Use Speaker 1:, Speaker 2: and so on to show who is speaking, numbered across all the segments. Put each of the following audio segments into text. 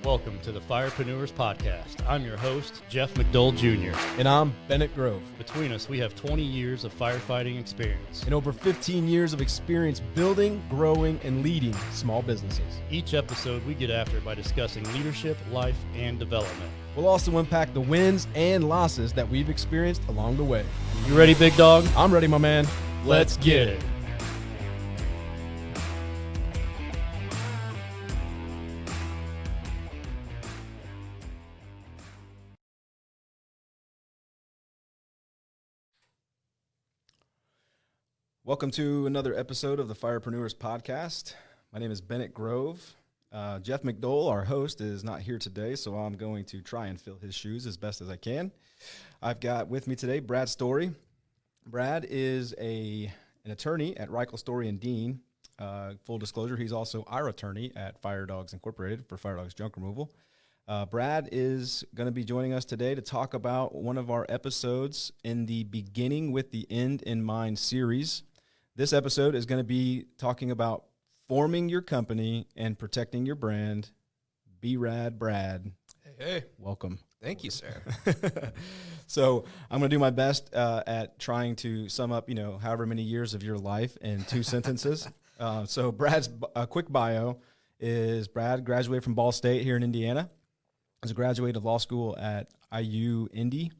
Speaker 1: Welcome to the Firepreneurs Podcast. I'm your host, Jeff McDowell Jr.
Speaker 2: And I'm Bennett Grove.
Speaker 1: Between us, we have 20 years of firefighting experience.
Speaker 2: And over 15 years of experience building, growing, and leading small businesses.
Speaker 1: Each episode, we get after it by discussing leadership, life, and development.
Speaker 2: We'll also unpack the wins and losses that we've experienced along the way.
Speaker 1: You ready, big dog?
Speaker 2: I'm ready, my man.
Speaker 1: Let's get it.
Speaker 2: Welcome to another episode of the Firepreneurs Podcast. My name is Bennett Grove. Jeff McDowell, our host, is not here today, so I'm going to try and fill his shoes as best as I can. I've got with me today Brad Story. Brad is an attorney at Reichel, Story & Dean. Full disclosure, he's also our attorney at Fire Dogs Incorporated for Fire Dogs Junk Removal. Brad is going to be joining us today to talk about one of our episodes in the Beginning with the End in Mind series. This episode is going to be talking about forming your company and protecting your brand. B-Rad Brad.
Speaker 3: Hey.
Speaker 2: Welcome.
Speaker 3: Thank you, sir.
Speaker 2: So I'm going to do my best at trying to sum up, however many years of your life in 2 sentences. So Brad's quick bio is Brad graduated from Ball State here in Indiana. He's a graduate of law school at IU Indy,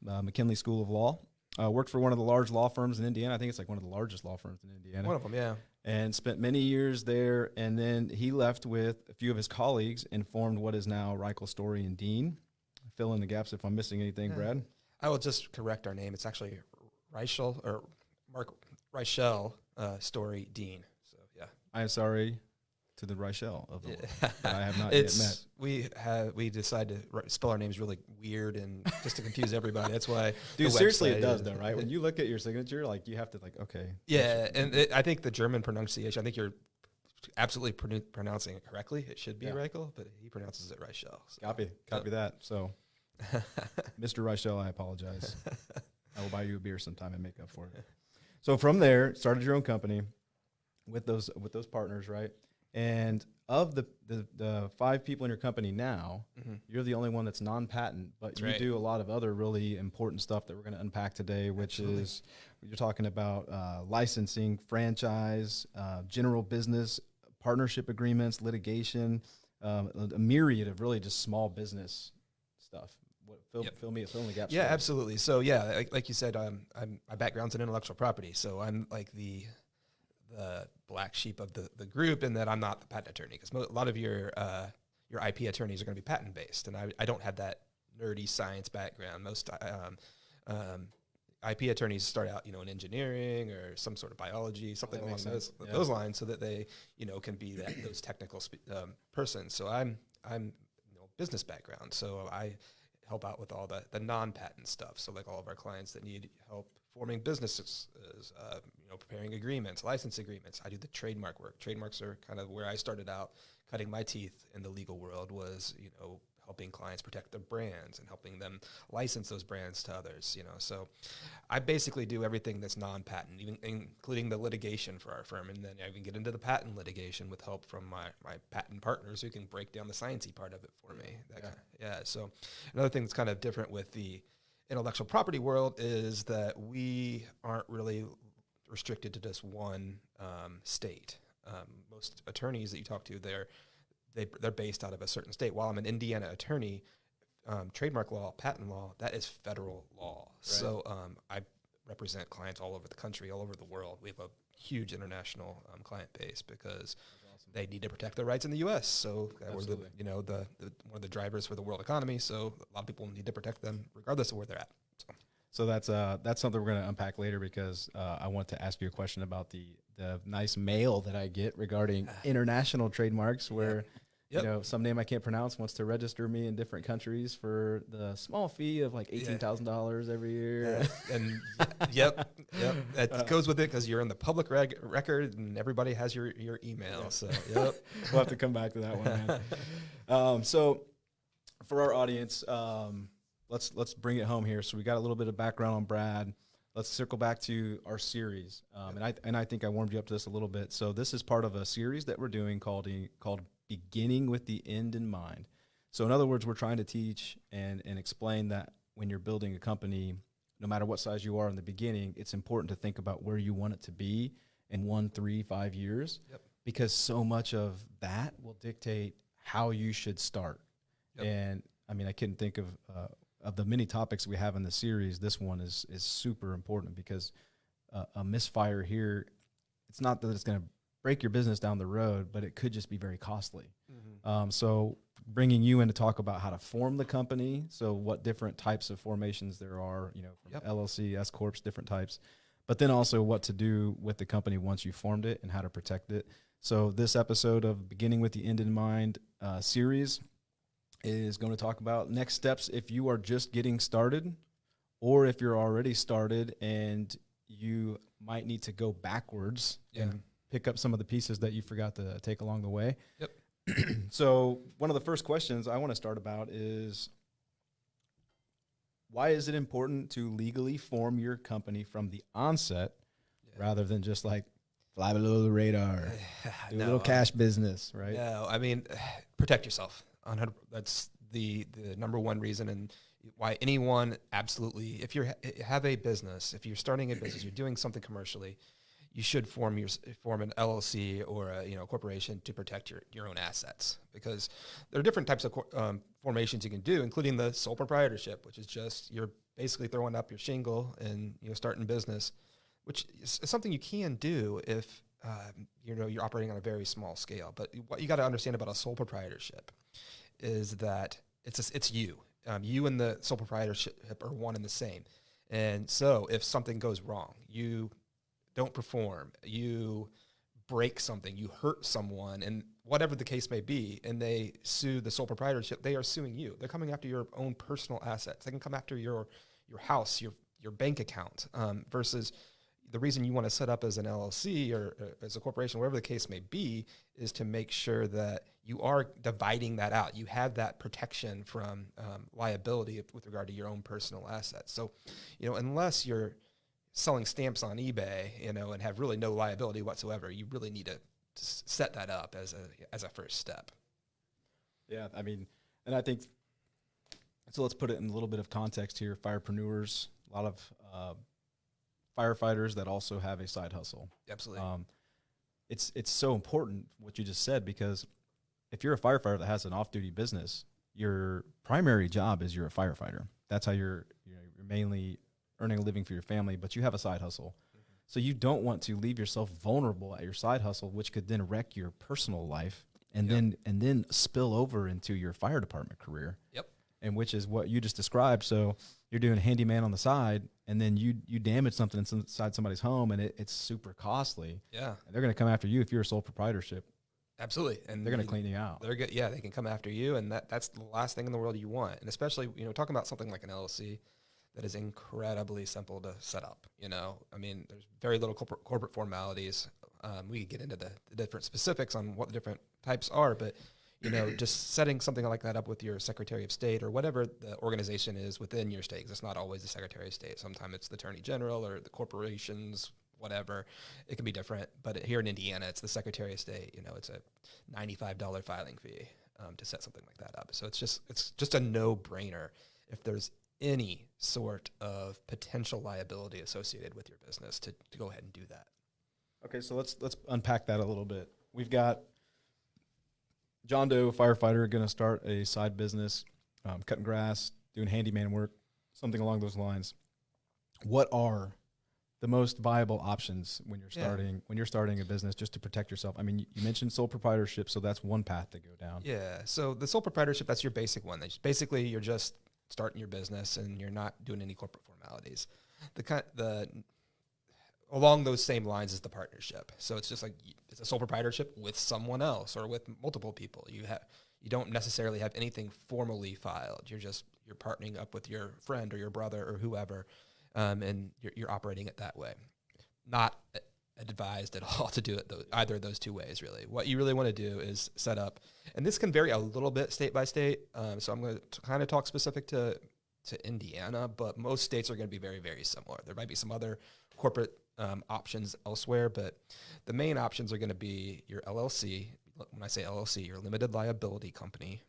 Speaker 2: McKinley School of Law. Worked for one of the large law firms in Indiana. I think it's like one of the largest law firms in Indiana.
Speaker 3: One of them, yeah.
Speaker 2: And spent many years there. And then he left with a few of his colleagues and formed what is now Reichel, Story & Dean. Fill in the gaps if I'm missing anything, Brad.
Speaker 3: I will just correct our name. It's actually Reichel or Mark Reichel Story Dean. So yeah.
Speaker 2: I am sorry to the Reichel of the world that I have not yet met.
Speaker 3: We decided to spell our names really weird and just to confuse everybody. That's why.
Speaker 2: Dude, seriously, it does though, right? When you look at your signature, you have to okay.
Speaker 3: Yeah, and I think the German pronunciation. I think you're absolutely pronouncing it correctly. It should be Reichel, but he pronounces it Reichel. So.
Speaker 2: Copy that. So, Mr. Reichel, I apologize. I will buy you a beer sometime and make up for it. So from there, started your own company with those partners, right? And of the 5 people in your company now, you're the only one that's non-patent, but you do a lot of other really important stuff that we're going to unpack today, which is you're talking about licensing, franchise, general business, partnership agreements, litigation, a myriad of really just small business stuff. Fill in the gaps.
Speaker 3: Yeah, absolutely. So yeah, like you said, my background's in intellectual property, so I'm like the black sheep of the group in that I'm not the patent attorney, because a lot of your IP attorneys are going to be patent based, and I don't have that nerdy science background. Most IP attorneys start out in engineering or some sort of biology, something along those lines, so that they can be those technical persons. So I'm business background, so I help out with all the non-patent stuff. So like all of our clients that need help forming businesses, preparing agreements, license agreements. I do the trademark work. Trademarks are kind of where I started out. Cutting my teeth in the legal world was, helping clients protect their brands and helping them license those brands to others, So I basically do everything that's non-patent, even including the litigation for our firm. And then I can get into the patent litigation with help from my patent partners who can break down the sciencey part of it for me. So another thing that's kind of different with the intellectual property world is that we aren't really restricted to just one state. Most attorneys that you talk to, they're based out of a certain state. While I'm an Indiana attorney, trademark law, patent law, that is federal law. Right. So I represent clients all over the country, all over the world. We have a huge international client base because they need to protect their rights in the U.S. So we're one of the drivers for the world economy. So a lot of people need to protect them regardless of where they're at.
Speaker 2: So that's something we're going to unpack later, because I want to ask you a question about the nice mail that I get regarding international trademarks, where some name I can't pronounce wants to register me in different countries for the small fee of like $18,000 every year.
Speaker 3: And that goes with it because you're in the public record and everybody has your email. So
Speaker 2: we'll have to come back to that one, man. So for our audience, let's bring it home here. So we got a little bit of background on Brad. Let's circle back to our series, and I think I warmed you up to this a little bit. So this is part of a series that we're doing called beginning with the end in mind. So in other words, we're trying to teach and explain that when you're building a company, no matter what size you are in the beginning, it's important to think about where you want it to be in 1, 3, 5 years, because so much of that will dictate how you should start. And I mean, I couldn't think of the many topics we have in the series. This one is super important because a misfire here, it's not that it's going to break your business down the road, but it could just be very costly. So bringing you in to talk about how to form the company, so what different types of formations there are, from LLC, S Corps, different types, but then also what to do with the company once you formed it and how to protect it. So this episode of Beginning with the End in Mind series is going to talk about next steps if you are just getting started, or if you're already started and you might need to go backwards and pick up some of the pieces that you forgot to take along the way. So one of the first questions I want to start about is, why is it important to legally form your company from the onset rather than just like fly below the radar, do a little cash business, right?
Speaker 3: No, I mean, protect yourself. That's the number one reason, and why anyone absolutely, if you have a business, if you're starting a business, you're doing something commercially, you should form an LLC or a corporation to protect your own assets, because there are different types of formations you can do, including the sole proprietorship, which is just you're basically throwing up your shingle and starting business, which is something you can do if you're operating on a very small scale. But what you got to understand about a sole proprietorship is that it's you. You and the sole proprietorship are one and the same. And so if something goes wrong, you don't perform, you break something, you hurt someone, and whatever the case may be, and they sue the sole proprietorship, they are suing you. They're coming after your own personal assets. They can come after your house, your bank account, versus the reason you want to set up as an LLC or as a corporation, whatever the case may be, is to make sure that you are dividing that out. You have that protection from liability with regard to your own personal assets. So, unless you're selling stamps on eBay, and have really no liability whatsoever, you really need to set that up as a first step.
Speaker 2: Yeah, I mean, and I think, so let's put it in a little bit of context here. Firepreneurs, a lot of firefighters that also have a side hustle.
Speaker 3: Absolutely.
Speaker 2: It's so important what you just said, because if you're a firefighter that has an off-duty business, your primary job is you're a firefighter. That's how you're mainly earning a living for your family, but you have a side hustle. So you don't want to leave yourself vulnerable at your side hustle, which could then wreck your personal life and then spill over into your fire department career. And which is what you just described. So you're doing handyman on the side, and then you damage something inside somebody's home, and it's super costly. And they're going to come after you if you're a sole proprietorship.
Speaker 3: Absolutely. And
Speaker 2: they're going to clean you out.
Speaker 3: They're good. Yeah, they can come after you, and that's the last thing in the world you want. And especially, talking about something like an LLC, that is incredibly simple to set up. I mean, there's very little corporate formalities. We could get into the different specifics on what the different types are, but just setting something like that up with your Secretary of State or whatever the organization is within your state, 'cause it's not always the Secretary of State. Sometimes it's the Attorney General or the corporations, whatever. It can be different, but here in Indiana, it's the Secretary of State. It's a $95 filing fee to set something like that up. So it's just a no-brainer if there's any sort of potential liability associated with your business to go ahead and do that.
Speaker 2: Okay, so let's unpack that a little bit. We've got John Doe, firefighter, going to start a side business, cutting grass, doing handyman work, something along those lines. What are the most viable options when you're starting a business just to protect yourself? I mean, you mentioned sole proprietorship, so that's one path to go down.
Speaker 3: Yeah. So the sole proprietorship, that's your basic one. Basically, you're just starting your business and you're not doing any corporate formalities. Along those same lines is the partnership. So it's just like it's a sole proprietorship with someone else or with multiple people. You don't necessarily have anything formally filed. You're partnering up with your friend or your brother or whoever, and you're operating it that way. Not advised at all to do it either of those two ways, really. What you really want to do is set up, and this can vary a little bit state by state. So I'm going to kind of talk specific to Indiana, but most states are going to be very, very similar. There might be some other corporate options elsewhere, but the main options are going to be your LLC, when I say LLC, your limited liability company,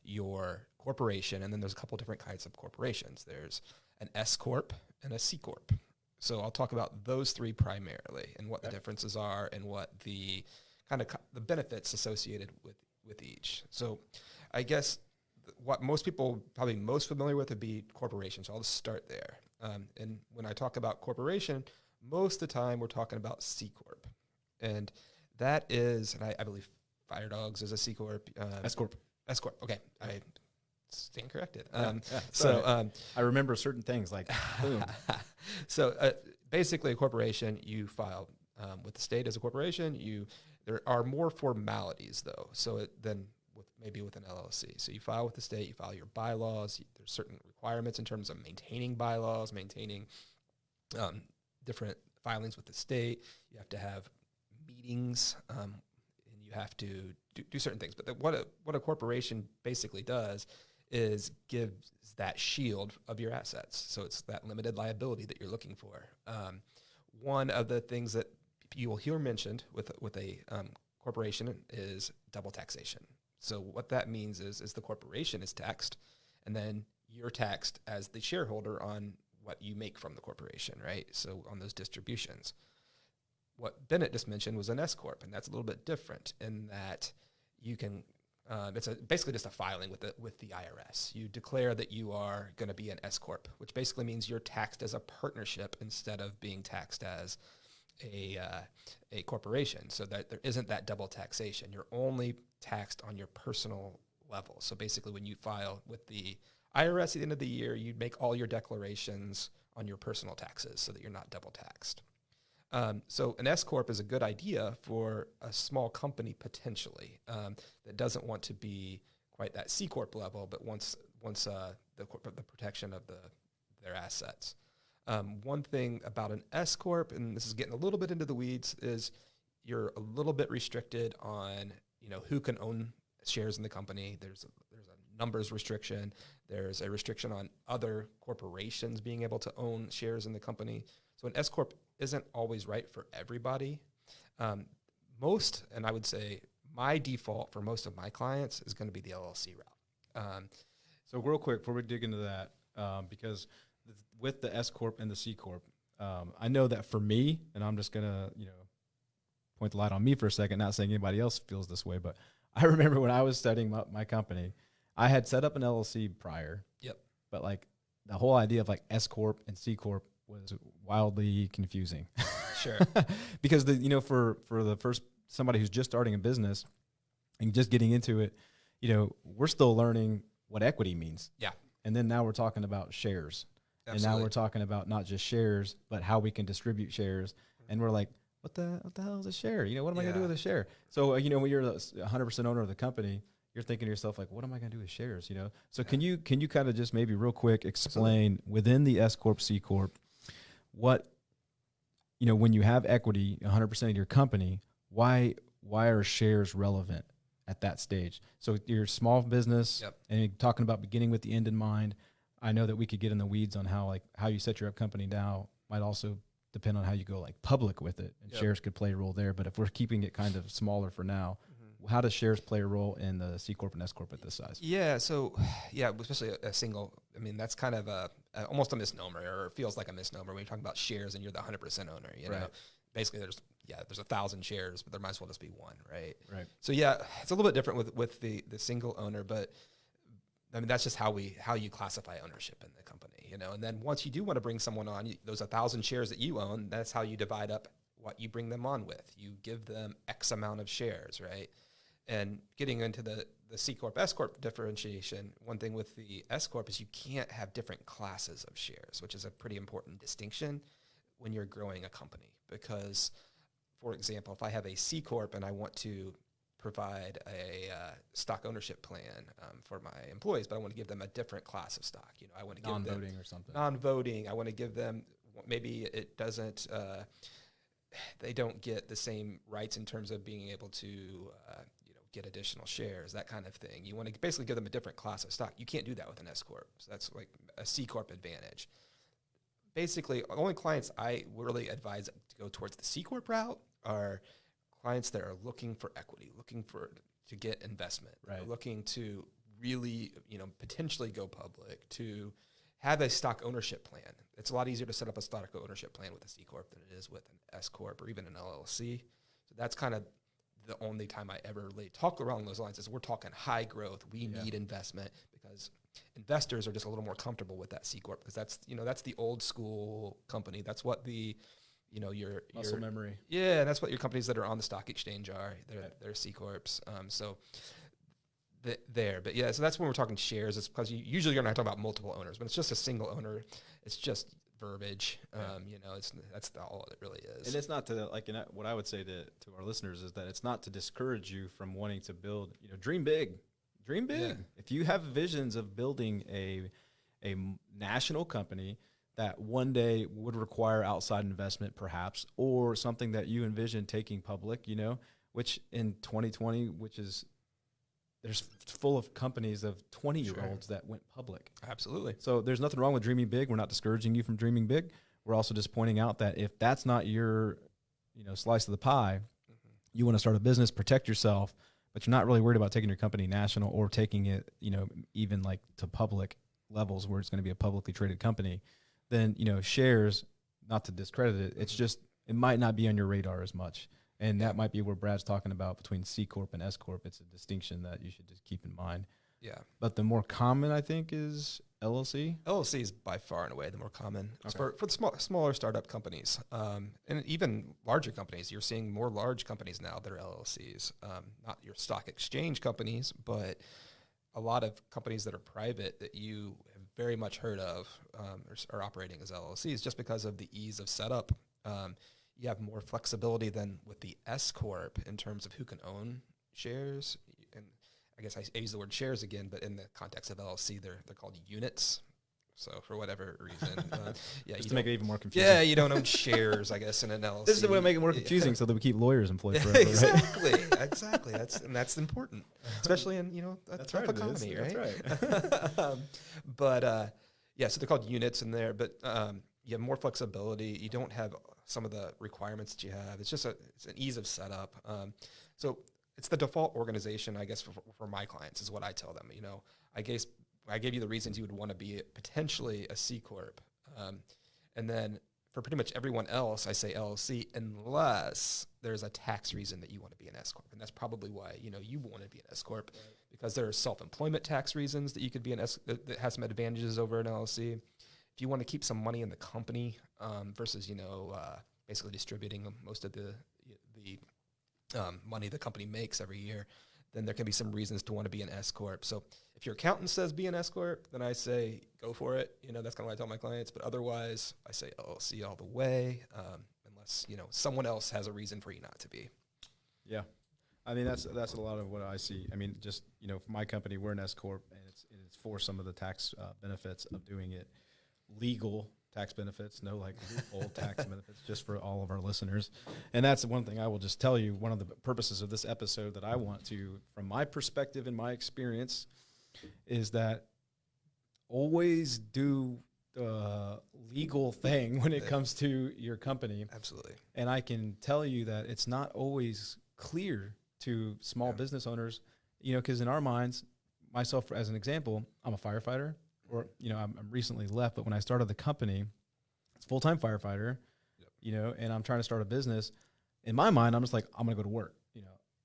Speaker 3: your corporation, and then there's a couple different kinds of corporations. There's an S corp and a C corp. So I'll talk about those three primarily and what the differences are and what the kind of the benefits associated with each. So I guess what most people probably most familiar with would be corporations. So I'll just start there. And when I talk about corporation, most of the time we're talking about C corp. And that is, and I believe Fire Dogs is a C corp.
Speaker 2: S corp.
Speaker 3: S corp. Okay, I stand corrected.
Speaker 2: So I remember certain things like boom.
Speaker 3: So basically, a corporation, you file with the state as a corporation. There are more formalities though. So than maybe with an LLC. So you file with the state. You file your bylaws. There's certain requirements in terms of maintaining bylaws, maintaining different filings with the state. You have to have meetings, and you have to do certain things. But what a corporation basically does is gives that shield of your assets. So it's that limited liability that you're looking for. One of the things that you will hear mentioned with a corporation is double taxation. So what that means is the corporation is taxed, and then you're taxed as the shareholder on what you make from the corporation, right? So on those distributions. What Bennett just mentioned was an S corp, and that's a little bit different in that you can. It's basically just a filing with the IRS. You declare that you are going to be an S corp, which basically means you're taxed as a partnership instead of being taxed as a corporation. So that there isn't that double taxation. You're only taxed on your personal level. So basically, when you file with the IRS at the end of the year, you make all your declarations on your personal taxes so that you're not double taxed. So an S corp is a good idea for a small company potentially that doesn't want to be quite that C corp level, but wants the protection of their assets. One thing about an S corp, and this is getting a little bit into the weeds, is you're a little bit restricted on who can own shares in the company. There's a numbers restriction. There's a restriction on other corporations being able to own shares in the company. So an S corp isn't always right for everybody. And I would say my default for most of my clients is going to be the LLC route.
Speaker 2: So real quick, before we dig into that, because with the S corp and the C corp, I know that for me, and I'm just gonna point the light on me for a second, not saying anybody else feels this way, but I remember when I was setting up my company, I had set up an LLC prior.
Speaker 3: Yep.
Speaker 2: But like the whole idea of like S corp and C corp was wildly confusing.
Speaker 3: Sure.
Speaker 2: Because for the first somebody who's just starting a business and just getting into it, we're still learning what equity means.
Speaker 3: Yeah.
Speaker 2: And then now we're talking about shares.
Speaker 3: Absolutely.
Speaker 2: And now we're talking about not just shares, but how we can distribute shares. And we're like, what the hell is a share? What am I going to do with a share? So, when you're the 100% owner of the company, you're thinking to yourself, like, what am I going to do with shares? So can you kind of just maybe real quick explain within the S corp, C corp, what, when you have equity, 100% of your company, why are shares relevant at that stage? So you're a small business, and you're talking about beginning with the end in mind. I know that we could get in the weeds on how you set your up company now might also depend on how you go public with it, and shares could play a role there. But if we're keeping it kind of smaller for now, how does shares play a role in the C corp and S corp at this size?
Speaker 3: Yeah. So especially a single. I mean, that's kind of almost a misnomer, or it feels like a misnomer when you're talking about shares and you're the 100% owner.
Speaker 2: Right.
Speaker 3: Basically there's 1,000 shares, but there might as well just be one, right?
Speaker 2: Right.
Speaker 3: So it's a little bit different with the single owner, but I mean, that's just how you classify ownership in the company, and then once you do want to bring someone on, those 1,000 shares that you own, that's how you divide up what you bring them on with. You give them X amount of shares, right? And getting into the C corp, S corp differentiation, one thing with the S corp is you can't have different classes of shares, which is a pretty important distinction when you're growing a company. Because, for example, if I have a C corp and I want to provide a stock ownership plan for my employees, but I want to give them a different class of stock. I want to give them
Speaker 2: non-voting or something.
Speaker 3: Non-voting. I want to give them, maybe it doesn't, they don't get the same rights in terms of being able to, get additional shares, that kind of thing. You want to basically give them a different class of stock. You can't do that with an S corp. So that's like a C corp advantage. Basically, only clients I really advise to go towards the C corp route are clients that are looking for equity, to get investment,
Speaker 2: Right.
Speaker 3: looking to really, potentially go public, to have a stock ownership plan. It's a lot easier to set up a stock ownership plan with a C Corp than it is with an S Corp or even an LLC. So that's kind of the only time I ever really talk along those lines is we're talking high growth. We need investment because investors are just a little more comfortable with that C Corp because that's the old school company. That's what your
Speaker 2: Muscle memory.
Speaker 3: Yeah, that's what your companies that are on the stock exchange are. They're C Corps. But yeah, so that's when we're talking shares. It's because usually you're not talking about multiple owners, but it's just a single owner. It's just verbiage. That's all it really is.
Speaker 2: And it's not to what I would say to our listeners is that it's not to discourage you from wanting to build. Dream big. Yeah. If you have visions of building a national company that one day would require outside investment, perhaps, or something that you envision taking public, which in 2020, there's full of companies of 20-year-olds that went public.
Speaker 3: Absolutely.
Speaker 2: So there's nothing wrong with dreaming big. We're not discouraging you from dreaming big. We're also just pointing out that if that's not your, slice of the pie, you want to start a business, protect yourself, but you're not really worried about taking your company national or taking it, even like to public levels where it's going to be a publicly traded company, then, shares, not to discredit it, it's just, it might not be on your radar as much. And that might be where Brad's talking about between C Corp and S Corp. It's a distinction that you should just keep in mind.
Speaker 3: Yeah.
Speaker 2: But the more common, I think, is LLC.
Speaker 3: LLC is by far and away the more common. Okay. For the smaller startup companies. And even larger companies. You're seeing more large companies now that are LLCs. Not your stock exchange companies, but a lot of companies that are private that you have very much heard of are operating as LLCs just because of the ease of setup. You have more flexibility than with the S Corp in terms of who can own shares. And I guess I use the word shares again, but in the context of LLC, they're called units. So for whatever reason,
Speaker 2: just to make it even more confusing.
Speaker 3: Yeah, you don't own shares, I guess, in an LLC.
Speaker 2: This is the way to make it more confusing, so that we keep lawyers employed forever.
Speaker 3: Exactly, exactly. That's important, especially in a tough economy, right?
Speaker 2: That's right.
Speaker 3: But so they're called units in there, but you have more flexibility. You don't have some of the requirements that you have. It's an ease of setup. So it's the default organization, I guess, for my clients is what I tell them. I gave you the reasons you would want to be potentially a C Corp. And then for pretty much everyone else, I say LLC, unless there's a tax reason that you want to be an S Corp. And that's probably why, you want to be an S Corp, because there are self-employment tax reasons that you could be an S that has some advantages over an LLC. If you want to keep some money in the company versus, basically distributing most of the money the company makes every year, then there can be some reasons to want to be an S Corp. So if your accountant says be an S Corp, then I say go for it. That's kind of what I tell my clients. But otherwise, I say LLC all the way, unless, someone else has a reason for you not to be.
Speaker 2: Yeah. I mean, that's a lot of what I see. I mean, just, for my company, we're an S Corp, and it's for some of the tax benefits of doing it. Legal tax benefits, no loophole tax benefits, just for all of our listeners. And that's one thing I will just tell you, one of the purposes of this episode that I want to, from my perspective and my experience, is that always do the legal thing when it comes to your company.
Speaker 3: Absolutely.
Speaker 2: And I can tell you that it's not always clear to small business owners, because in our minds, myself as an example, I'm a firefighter. Or, I'm recently left, but when I started the company, it's full-time firefighter, and I'm trying to start a business. In my mind, I'm just like, I'm going to go to work.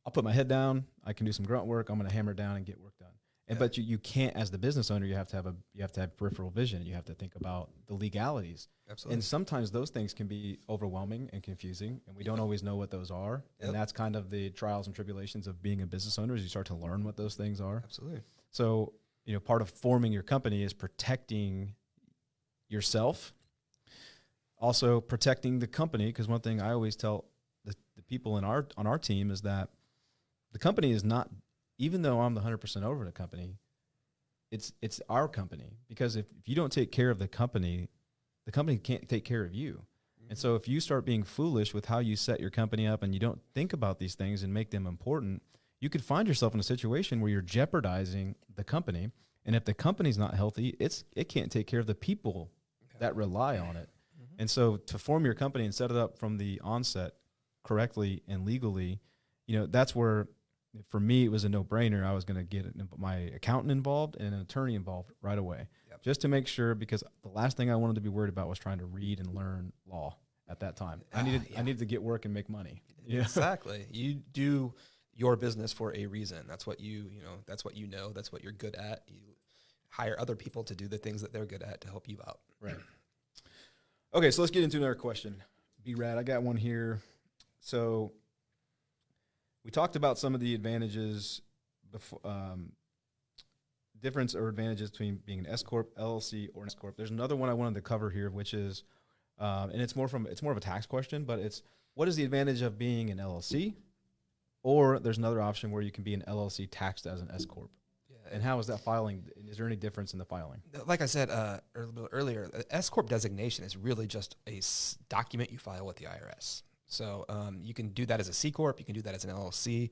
Speaker 2: I'll put my head down. I can do some grunt work. I'm going to hammer down and get work done. And but you can't, as the business owner, you have to have peripheral vision. You have to think about the legalities.
Speaker 3: Absolutely.
Speaker 2: And sometimes those things can be overwhelming and confusing, and we don't always know what those are. Yep. And that's kind of the trials and tribulations of being a business owner, is you start to learn what those things are.
Speaker 3: Absolutely.
Speaker 2: So, part of forming your company is protecting yourself, also protecting the company. Because one thing I always tell the people on our team is that the company is not, even though I'm the 100% over the company, it's our company. Because if you don't take care of the company can't take care of you. Mm-hmm. And so if you start being foolish with how you set your company up and you don't think about these things and make them important, you could find yourself in a situation where you're jeopardizing the company. And if the company's not healthy, it can't take care of the people that rely on it. Mm-hmm. And so to form your company and set it up from the onset, correctly and legally, that's where, for me, it was a no-brainer. I was going to get my accountant involved and an attorney involved right away, just to make sure, because the last thing I wanted to be worried about was trying to read and learn law at that time. I needed to get work and make work.
Speaker 3: Exactly. You do your business for a reason. That's what that's what that's what you're good at. You hire other people to do the things that they're good at to help you out.
Speaker 2: Right. Okay, so let's get into another question. B-Rad, I got one here. So we talked about some of the advantages, difference or advantages between being an S corp, LLC, or an S corp. There's another one I wanted to cover here, which is, and it's more of a tax question, but it's, what is the advantage of being an LLC? Or there's another option where you can be an LLC taxed as an S corp. And how is that filing? Is there any difference in the filing?
Speaker 3: Like I said earlier, S corp designation is really just a document you file with the IRS. So you can do that as a C corp, you can do that as an LLC.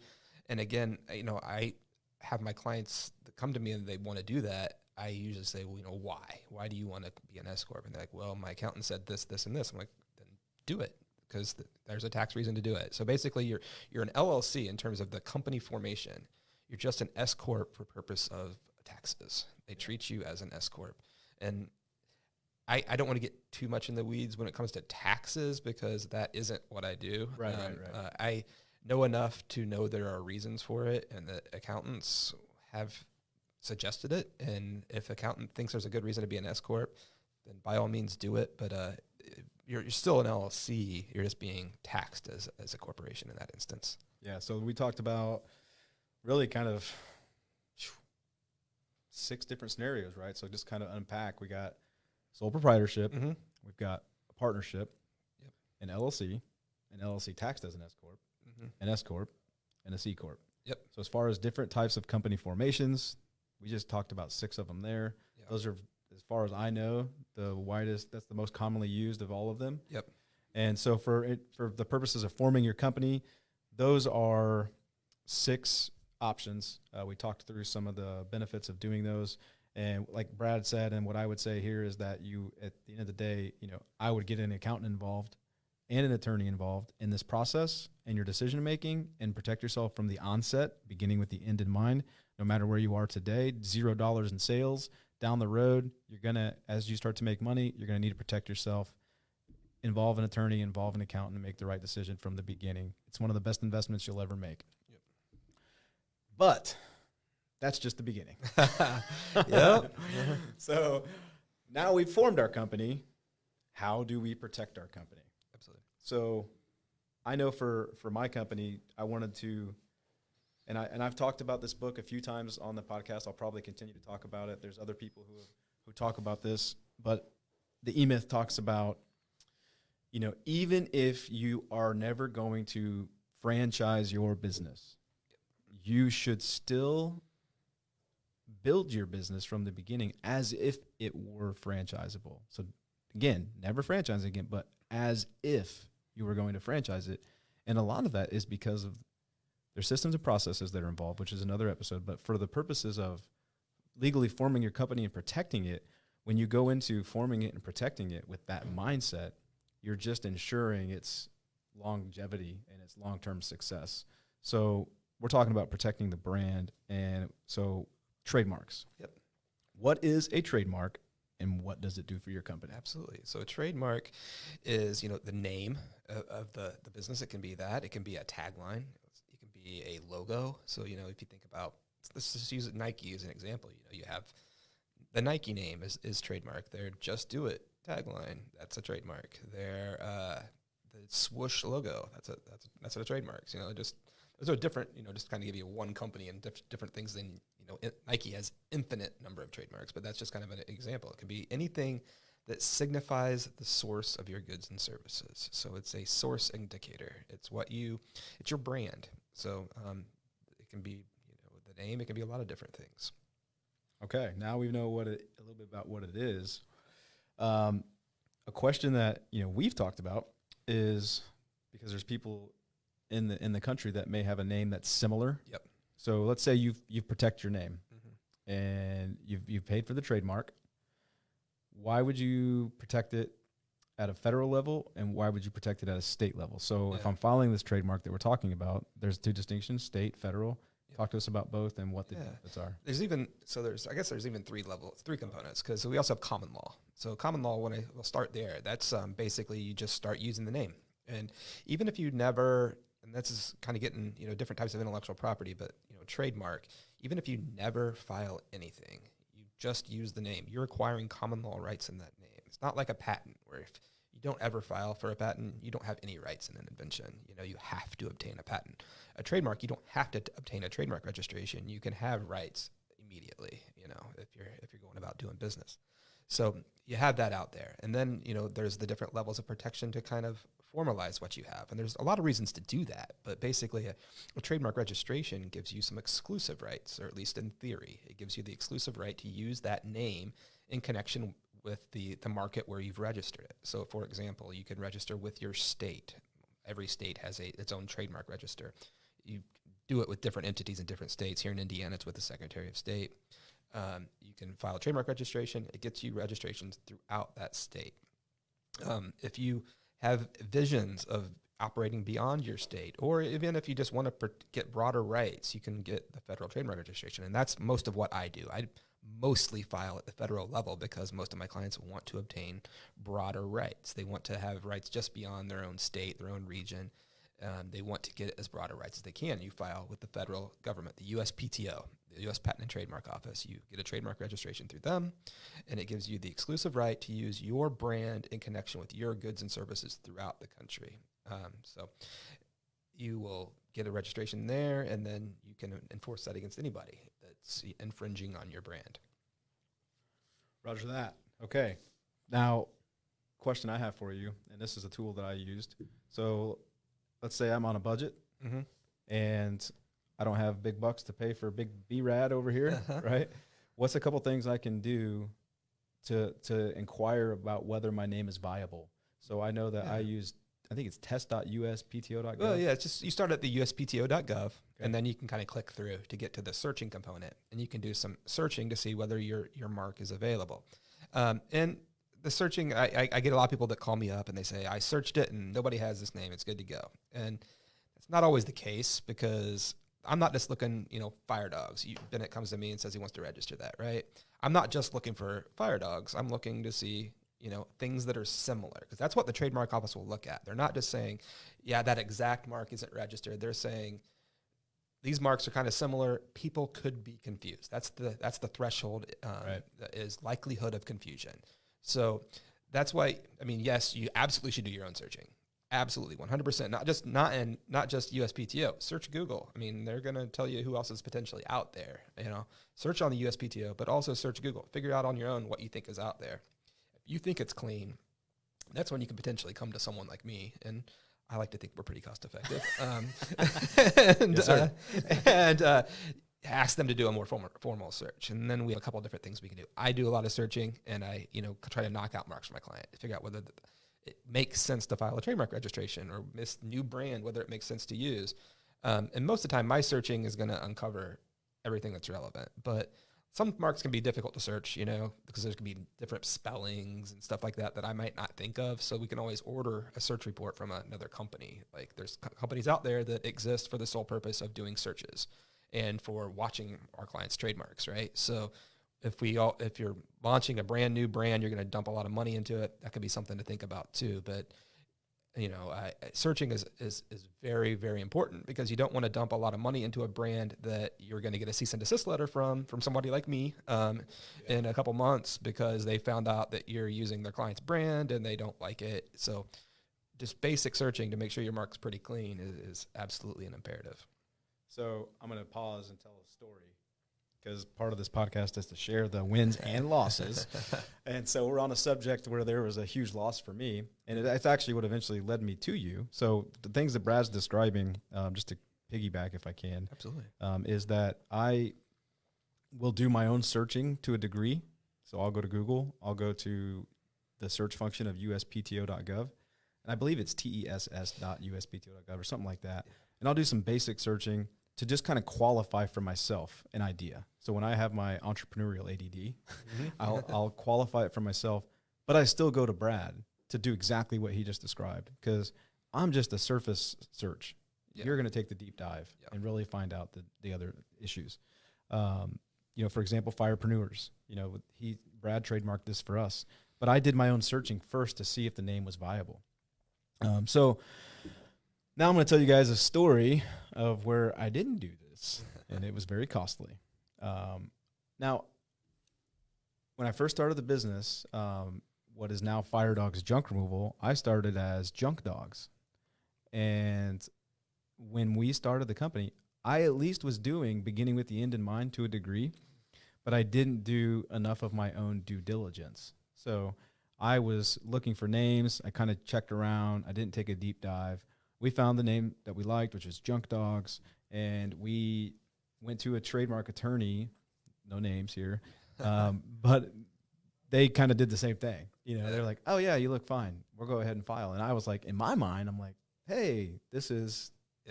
Speaker 3: And again, I have my clients that come to me and they want to do that. I usually say, well, why? Why do you want to be an S corp? And they're like, well, my accountant said this, this, and this. I'm like, then do it, because there's a tax reason to do it. So basically, you're an LLC in terms of the company formation. You're just an S corp for purpose of taxes. They treat you as an S corp. And I don't want to get too much in the weeds when it comes to taxes, because that isn't what I do.
Speaker 2: Right.
Speaker 3: I know enough to know there are reasons for it, and the accountants have suggested it. And if accountant thinks there's a good reason to be an S corp, then by all means do it. But you're still an LLC. You're just being taxed as a corporation in that instance.
Speaker 2: Yeah. So we talked about really kind of 6 different scenarios, right? So just kind of unpack. We got sole proprietorship.
Speaker 3: Mm-hmm.
Speaker 2: We've got a partnership,
Speaker 3: Yep.
Speaker 2: an LLC taxed as an S corp,
Speaker 3: Mm-hmm.
Speaker 2: an S corp, and a C corp.
Speaker 3: Yep.
Speaker 2: So as far as different types of company formations, we just talked about 6 of them there.
Speaker 3: Yep.
Speaker 2: Those are, as far as I know, the widest. That's the most commonly used of all of them.
Speaker 3: Yep.
Speaker 2: And so for the purposes of forming your company, those are 6 options. We talked through some of the benefits of doing those. And like Brad said, and what I would say here is that you, at the end of the day, I would get an accountant involved and an attorney involved in this process and your decision making, and protect yourself from the onset, beginning with the end in mind. No matter where you are today, $0 in sales. Down the road, as you start to make money, you're going to need to protect yourself. Involve an attorney, involve an accountant, and make the right decision from the beginning. It's one of the best investments you'll ever make.
Speaker 3: Yep.
Speaker 2: But that's just the beginning.
Speaker 3: Yep.
Speaker 2: So now we've formed our company. How do we protect our company?
Speaker 3: Absolutely.
Speaker 2: So I know for my company, I wanted to, and I've talked about this book a few times on the podcast. I'll probably continue to talk about it. There's other people who talk about this, but the E-Myth talks about, even if you are never going to franchise your business, you should still build your business from the beginning as if it were franchisable. So again, never franchise again, but as if you were going to franchise it. And a lot of that is because of their systems and processes that are involved, which is another episode. But for the purposes of legally forming your company and protecting it, when you go into forming it and protecting it with that mindset, you're just ensuring its longevity and its long-term success. So we're talking about protecting the brand. And so trademarks.
Speaker 3: Yep.
Speaker 2: What is a trademark, and what does it do for your company?
Speaker 3: Absolutely. So a trademark is, the name of the business. It can be that. It can be a tagline. It can be a logo. So, if you think about, let's just use Nike as an example. You have the Nike name is trademark. Their Just Do It tagline, that's a trademark. Their the swoosh logo, that's a trademark. Just those are different. Just kind of give you one company and different things than Nike has infinite number of trademarks, but that's just kind of an example. It can be anything that signifies the source of your goods and services. So it's a source indicator. It's your brand. So it can be the name. It can be a lot of different things.
Speaker 2: Okay, now we know a little bit about what it is. A question that we've talked about is, because there's people in the country that may have a name that's similar.
Speaker 3: Yep.
Speaker 2: So let's say you've protected your name, mm-hmm. and you've paid for the trademark. Why would you protect it at a federal level, and why would you protect it at a state level? So if
Speaker 3: Yeah.
Speaker 2: I'm filing this trademark that we're talking about, there's two distinctions: state, federal. Talk to us about both and what the benefits are.
Speaker 3: I guess there's even three components, because we also have common law. So common law, we'll start there. That's basically you just start using the name. And even if you never, and this is kind of getting, different types of intellectual property, but, trademark, even if you never file anything, you just use the name, you're acquiring common law rights in that name. It's not like a patent where if you don't ever file for a patent, you don't have any rights in an invention. You have to obtain a patent. A trademark, you don't have to obtain a trademark registration. You can have rights immediately, if you're going about doing business. So you have that out there. And then, there's the different levels of protection to kind of formalize what you have. And there's a lot of reasons to do that. But basically, a trademark registration gives you some exclusive rights, or at least in theory. It gives you the exclusive right to use that name in connection with the market where you've registered it. So, for example, you can register with your state. Every state has its own trademark register. You do it with different entities in different states. Here in Indiana, it's with the Secretary of State. You can file a trademark registration. It gets you registrations throughout that state. If you have visions of operating beyond your state, or even if you just want to get broader rights, you can get the federal trademark registration. And that's most of what I do. I mostly file at the federal level because most of my clients want to obtain broader rights. They want to have rights just beyond their own state, their own region. They want to get as broad a rights as they can. You file with the federal government, the USPTO, the U.S. Patent and Trademark Office. You get a trademark registration through them, and it gives you the exclusive right to use your brand in connection with your goods and services throughout the country. So you will get a registration there, and then you can enforce that against anybody that's infringing on your brand.
Speaker 2: Roger that. Okay. Now, question I have for you, and this is a tool that I used. So let's say I'm on a budget, and I don't have big bucks to pay for big B-Rad over here, right? What's a couple things I can do to inquire about whether my name is viable? So I know that I used, I think it's test.uspto.gov.
Speaker 3: Well, yeah, it's just you start at the uspto.gov, and then you can kind of click through to get to the searching component, and you can do some searching to see whether your mark is available. And the searching, I get a lot of people that call me up and they say, I searched it and nobody has this name, it's good to go. And it's not always the case, because I'm not just looking, fire dogs. Bennett comes to me and says he wants to register that, right? I'm not just looking for fire dogs. I'm looking to see, things that are similar, because that's what the trademark office will look at. They're not just saying, yeah, that exact mark isn't registered. They're saying these marks are kind of similar. People could be confused. That's the threshold, that is likelihood of confusion. So that's why, yes, you absolutely should do your own searching. Absolutely, 100%. Not just USPTO. Search Google. They're going to tell you who else is potentially out there. Search on the USPTO, but also search Google. Figure out on your own what you think is out there. If you think it's clean, that's when you can potentially come to someone like me, and I like to think we're pretty cost effective. And ask them to do a more formal search. And then we have a couple of different things we can do. I do a lot of searching, and I try to knock out marks for my client to figure out whether it makes sense to file a trademark registration, or this new brand, whether it makes sense to use. And most of the time, my searching is going to uncover everything that's relevant. But some marks can be difficult to search, because there's going to be different spellings and stuff like that I might not think of. So we can always order a search report from another company. Like there's companies out there that exist for the sole purpose of doing searches and for watching our clients' trademarks, right? So if you're launching a brand new brand, you're going to dump a lot of money into it. That could be something to think about too. But searching is very, very important, because you don't want to dump a lot of money into a brand that you're going to get a cease and desist letter from somebody like me in a couple months, because they found out that you're using their client's brand and they don't like it. So just basic searching to make sure your mark's pretty clean is absolutely an imperative.
Speaker 2: So I'm going to pause and tell a story, because part of this podcast is to share the wins and losses. And so we're on a subject where there was a huge loss for me, and it's actually what eventually led me to you. So the things that Brad's describing, just to piggyback if I can,
Speaker 3: absolutely,
Speaker 2: is that I will do my own searching to a degree. So I'll go to Google, I'll go to the search function of uspto.gov, and I believe it's tess.uspto.gov or something like that. And I'll do some basic searching to just kind of qualify for myself an idea. So when I have my entrepreneurial ADD, I'll qualify it for myself, but I still go to Brad to do exactly what he just described, because I'm just a surface search.
Speaker 3: Yeah.
Speaker 2: You're going to take the deep dive and really find out the other issues. For example, firepreneurs, Brad trademarked this for us, but I did my own searching first to see if the name was viable. So now I'm going to tell you guys a story of where I didn't do this, and it was very costly. Now, when I first started the business, what is now Fire Dogs Junk Removal, I started as Junk Dogs. And when we started the company, I at least was beginning with the end in mind to a degree, but I didn't do enough of my own due diligence. So I was looking for names. I kind of checked around. I didn't take a deep dive. We found the name that we liked, which was Junk Dogs, and we went to a trademark attorney, no names here, but they kind of did the same thing. They're like, oh, yeah, you look fine. We'll go ahead and file. And I was like, in my mind, I'm like, hey,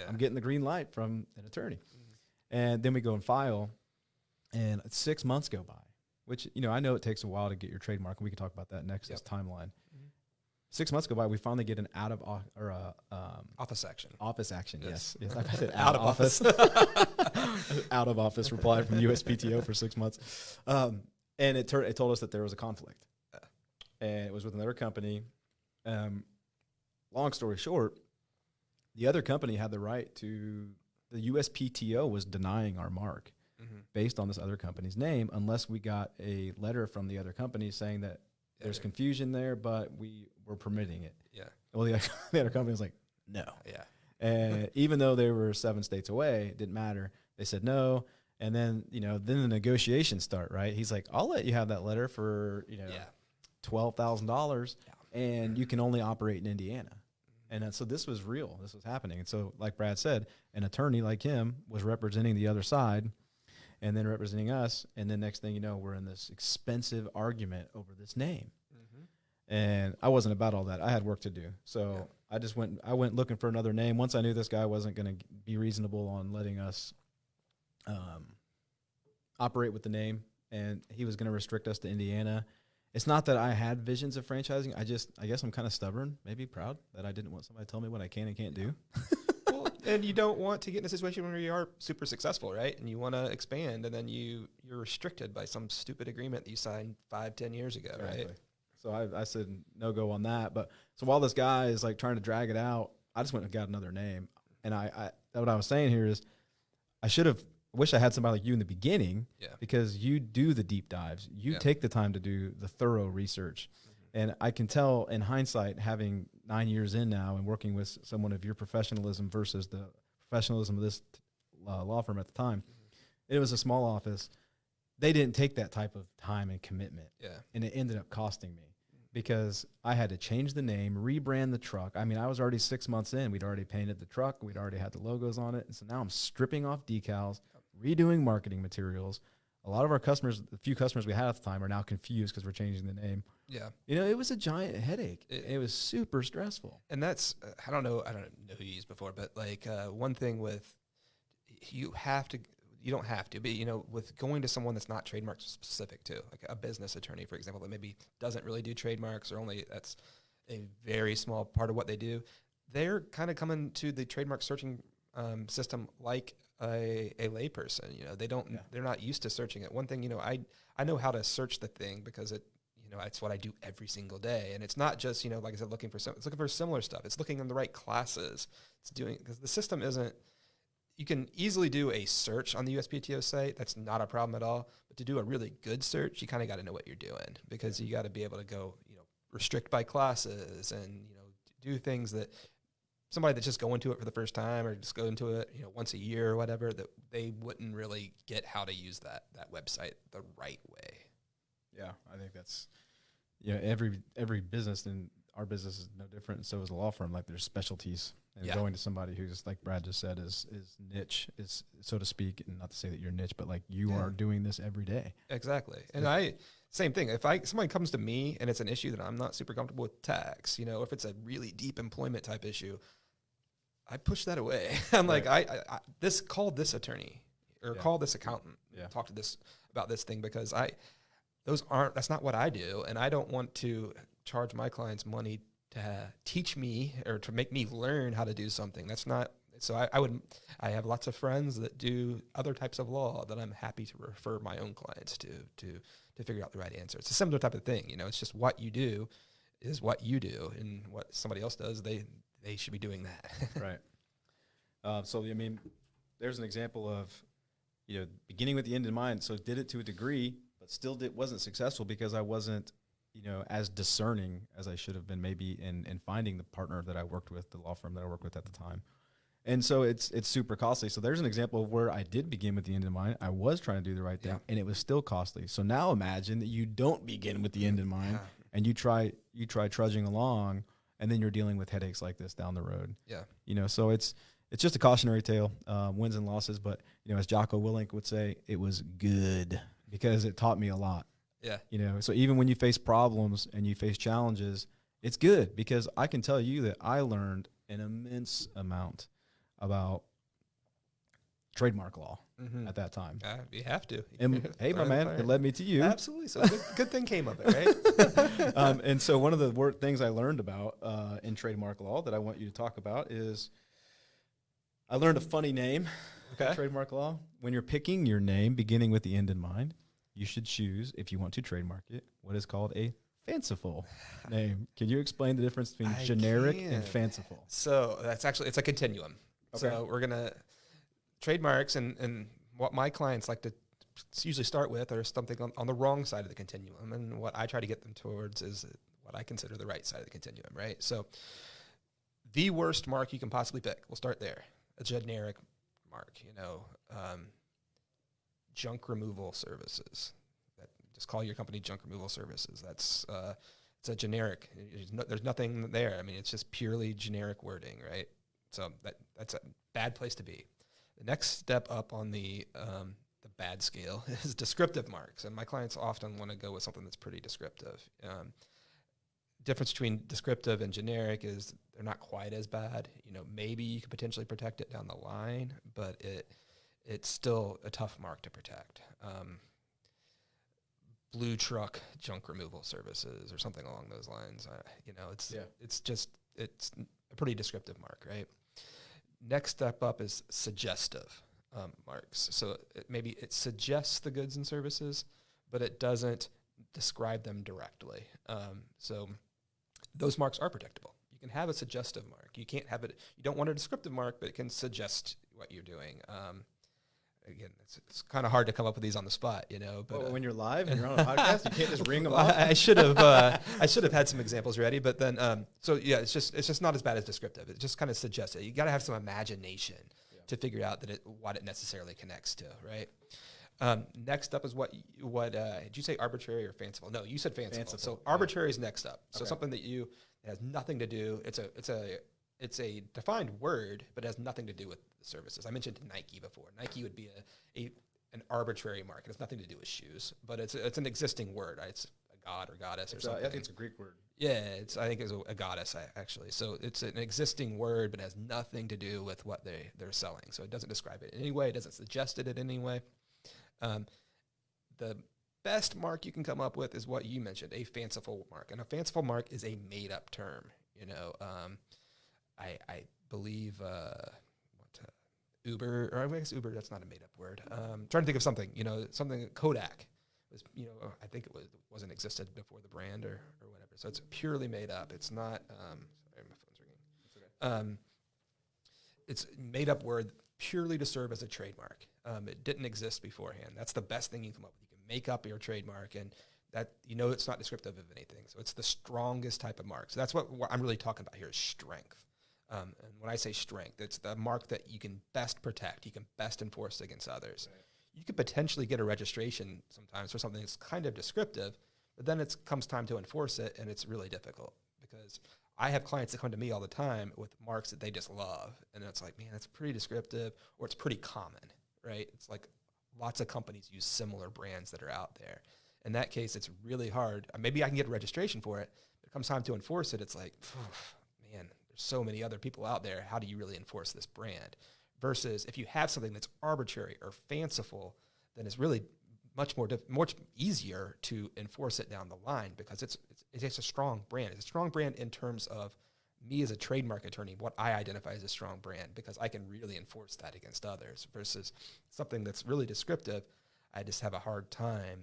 Speaker 2: I'm getting the green light from an attorney. And then we go and file, and 6 months go by, which, I know it takes a while to get your trademark, and we can talk about that next, this timeline. 6 months go by, we finally get an
Speaker 3: office action.
Speaker 2: Office action, yes. I said out of office. Out of office reply from USPTO for 6 months. And it told us that there was a conflict. And it was with another company. Long story short, the other company had the right to, the USPTO was denying our mark based on this other company's name, unless we got a letter from the other company saying that there's confusion there, but we were permitting it. Yeah. Well, the other company was like, no. Yeah. And even though they were 7 states away, it didn't matter. They said no. And then, then the negotiations start, right? He's like, I'll let you have that letter for, $12,000, and you can only operate in Indiana. And so this was real. This was happening. And so, like Brad said, an attorney like him was representing the other side and then representing us. And then next thing you know, we're in this expensive argument over this name. And I wasn't about all that. I had work to do. So I went looking for another name. Once I knew this guy wasn't going to be reasonable on letting us operate with the name, and he was going to restrict us to Indiana. It's not that I had visions of franchising. I guess I'm kind of stubborn, maybe proud that I didn't want somebody to tell me what I can and can't do.
Speaker 3: Well, and you don't want to get in a situation where you are super successful, right? And you want to expand, and then you're restricted by some stupid agreement that you signed 5-10 years ago, exactly. Right?
Speaker 2: So I said no go on that. But so while this guy is like trying to drag it out, I just went and got another name. And what I was saying here is I wish I had somebody like you in the beginning, because you do the deep dives. You take the time to do the thorough research. And I can tell in hindsight, having 9 years in now and working with someone of your professionalism versus the professionalism of this law firm at the time, it was a small office. They didn't take that type of time and commitment. And it ended up costing me, because I had to change the name, rebrand the truck. I mean, I was already 6 months in. We'd already painted the truck. We'd already had the logos on it. And so now I'm stripping off decals, redoing marketing materials. A lot of our customers, the few customers we had at the time, are now confused because we're changing the name. Yeah. It was a giant headache. It was super stressful.
Speaker 3: And that's, I don't know who you used before, but like one thing with, you don't have to, but with going to someone that's not trademark specific too, like a business attorney, for example, that maybe doesn't really do trademarks, or that's a very small part of what they do, they're kind of coming to the trademark searching system like a layperson. They're not used to searching it. One thing, I know how to search the thing because it's what I do every single day. And it's not just, like I said, it's looking for similar stuff. It's looking in the right classes. Because the system isn't, you can easily do a search on the USPTO site. That's not a problem at all. But to do a really good search, you kind of got to know what you're doing, because you got to be able to go, restrict by classes and, do things that somebody that's just going to it for the first time, or just go into it, once a year or whatever, that they wouldn't really get how to use that website the right way.
Speaker 2: Yeah, I think that's, every business, and our business is no different, and so is the law firm. Like, there's specialties, and going to somebody who's, like Brad just said, is niche, is, so to speak, and not to say that you're niche, but like you are doing this every day.
Speaker 3: Exactly. And same thing. If somebody comes to me and it's an issue that I'm not super comfortable with tax, if it's a really deep employment type issue, I push that away. I'm like, call this attorney or call this accountant, talk to this about this thing, because that's not what I do. And I don't want to charge my clients money teach me or to make me learn how to do something. That's not. So I have lots of friends that do other types of law that I'm happy to refer my own clients to figure out the right answer. It's a similar type of thing. It's just what you do is what you do, and what somebody else does, they should be doing that.
Speaker 2: Right. So, I mean, there's an example of, beginning with the end in mind. So did it to a degree, but still wasn't successful because I wasn't, as discerning as I should have been maybe in finding the partner that I worked with, the law firm that I worked with at the time. And so it's super costly. So there's an example of where I did begin with the end in mind. I was trying to do the right thing, and it was still costly. So now imagine that you don't begin with the end in mind, and you try trudging along, and then you're dealing with headaches like this down the road.
Speaker 3: Yeah.
Speaker 2: So it's just a cautionary tale, wins and losses. But as Jocko Willink would say, it was good because it taught me a lot.
Speaker 3: Yeah.
Speaker 2: So even when you face problems and you face challenges, it's good because I can tell you that I learned an immense amount about trademark law at that time.
Speaker 3: You have to.
Speaker 2: And hey, my man, it led me to you.
Speaker 3: Absolutely. So good thing came of it, right?
Speaker 2: And so one of the things I learned about in trademark law that I want you to talk about is I learned a funny name in trademark law. When you're picking your name beginning with the end in mind, you should choose, if you want to trademark it, what is called a fanciful name. Can you explain the difference between generic and fanciful?
Speaker 3: So it's a continuum. Okay. So we're going to trademarks and what my clients like to usually start with are something on the wrong side of the continuum. And what I try to get them towards is what I consider the right side of the continuum, right? So the worst mark you can possibly pick, we'll start there. A generic mark, junk removal services. Just call your company junk removal services. That's it's a generic. There's nothing there. I mean, it's just purely generic wording, right? So that's a bad place to be. The next step up on the bad scale is descriptive marks, and my clients often want to go with something that's pretty descriptive. Difference between descriptive and generic is they're not quite as bad. Maybe you could potentially protect it down the line, but it's still a tough mark to protect. Blue truck junk removal services or something along those lines. It's a pretty descriptive mark, right? Next step up is suggestive marks. So maybe it suggests the goods and services, but it doesn't describe them directly. So those marks are protectable. You can have a suggestive mark. You can't have it. You don't want a descriptive mark, but it can suggest what you're doing. Again, it's kind of hard to come up with these on the spot, But
Speaker 2: when you're live and you're on a podcast, you can't just ring them off.
Speaker 3: I should have had some examples ready, but then it's just not as bad as descriptive. It just kind of suggests it. You got to have some imagination to figure out what it necessarily connects to, right? Next up is what did you say, arbitrary or fanciful? No, you said fanciful. So arbitrary is next up. So something that has nothing to do. It's a defined word, but it has nothing to do with the services. I mentioned Nike before. Nike would be an arbitrary mark. It has nothing to do with shoes, but it's an existing word. It's a god or goddess or something.
Speaker 2: I think it's a Greek word.
Speaker 3: Yeah, I think it's a goddess actually. So it's an existing word, but it has nothing to do with what they're selling. So it doesn't describe it in any way. It doesn't suggest it in any way. The best mark you can come up with is what you mentioned, a fanciful mark, and a fanciful mark is a made-up term. I believe Uber, or I guess Uber, that's not a made-up word. Trying to think of something, something Kodak was, I think wasn't existed before the brand or whatever. So it's purely made up. It's not. Sorry, my phone's ringing. It's okay. It's made up word purely to serve as a trademark. It didn't exist beforehand. That's the best thing you can come up with. You can make up your trademark, and that it's not descriptive of anything. So it's the strongest type of mark. So that's what I'm really talking about here is strength. And when I say strength, it's the mark that you can best protect, you can best enforce against others. Right. You could potentially get a registration sometimes for something that's kind of descriptive, but then it comes time to enforce it, and it's really difficult because I have clients that come to me all the time with marks that they just love, and it's like, man, that's pretty descriptive, or it's pretty common, right? It's like lots of companies use similar brands that are out there. In that case, it's really hard. Maybe I can get a registration for it, but it comes time to enforce it, it's like, man, there's so many other people out there. How do you really enforce this brand? Versus if you have something that's arbitrary or fanciful, then it's really much more easier to enforce it down the line because it's a strong brand. It's a strong brand in terms of me as a trademark attorney, what I identify as a strong brand, because I can really enforce that against others versus something that's really descriptive. I just have a hard time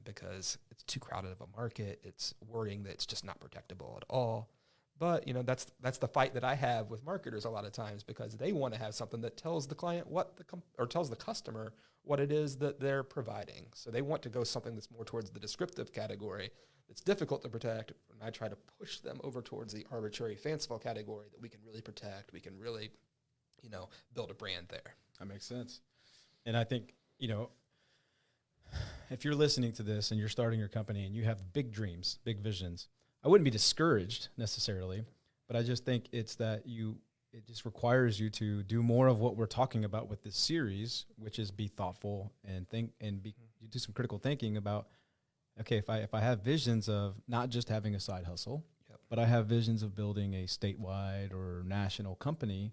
Speaker 3: because it's too crowded of a market. It's wording that's just not protectable at all. But, that's the fight that I have with marketers a lot of times because they want to have something that tells the client or tells the customer what it is that they're providing. So they want to go something that's more towards the descriptive category that's difficult to protect. And I try to push them over towards the arbitrary, fanciful category that we can really protect. We can really, build a brand there.
Speaker 2: That makes sense. And I think, if you're listening to this and you're starting your company and you have big dreams, big visions, I wouldn't be discouraged necessarily, but I just think it's that it just requires you to do more of what we're talking about with this series, which is be thoughtful and think and you do some critical thinking about, okay, if I have visions of not just having a side hustle, but I have visions of building a statewide or national company,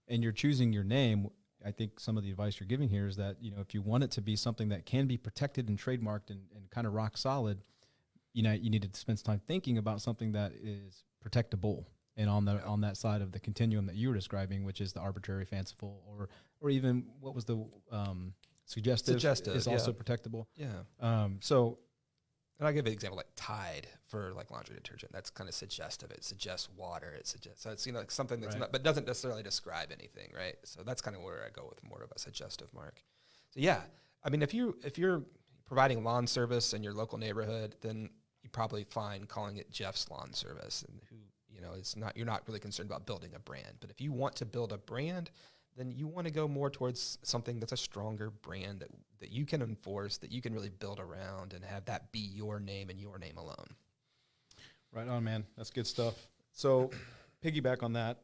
Speaker 2: and you're choosing your name, I think some of the advice you're giving here is that, if you want it to be something that can be protected and trademarked and kind of rock solid, you need to spend some time thinking about something that is protectable and on that side of the continuum that you were describing, which is the arbitrary, fanciful, or even what was the suggestive is also protectable.
Speaker 3: And I'll give an example like Tide for like laundry detergent. That's kind of suggestive. It suggests water. So it's like something that's not, but doesn't necessarily describe anything, right? So that's kind of where I go with more of a suggestive mark. So I mean, if you're providing lawn service in your local neighborhood, then you probably fine calling it Jeff's Lawn Service, and you're not really concerned about building a brand. But if you want to build a brand, then you want to go more towards something that's a stronger brand that you can enforce, that you can really build around and have that be your name and your name alone.
Speaker 2: Right on, man. That's good stuff. So piggyback on that,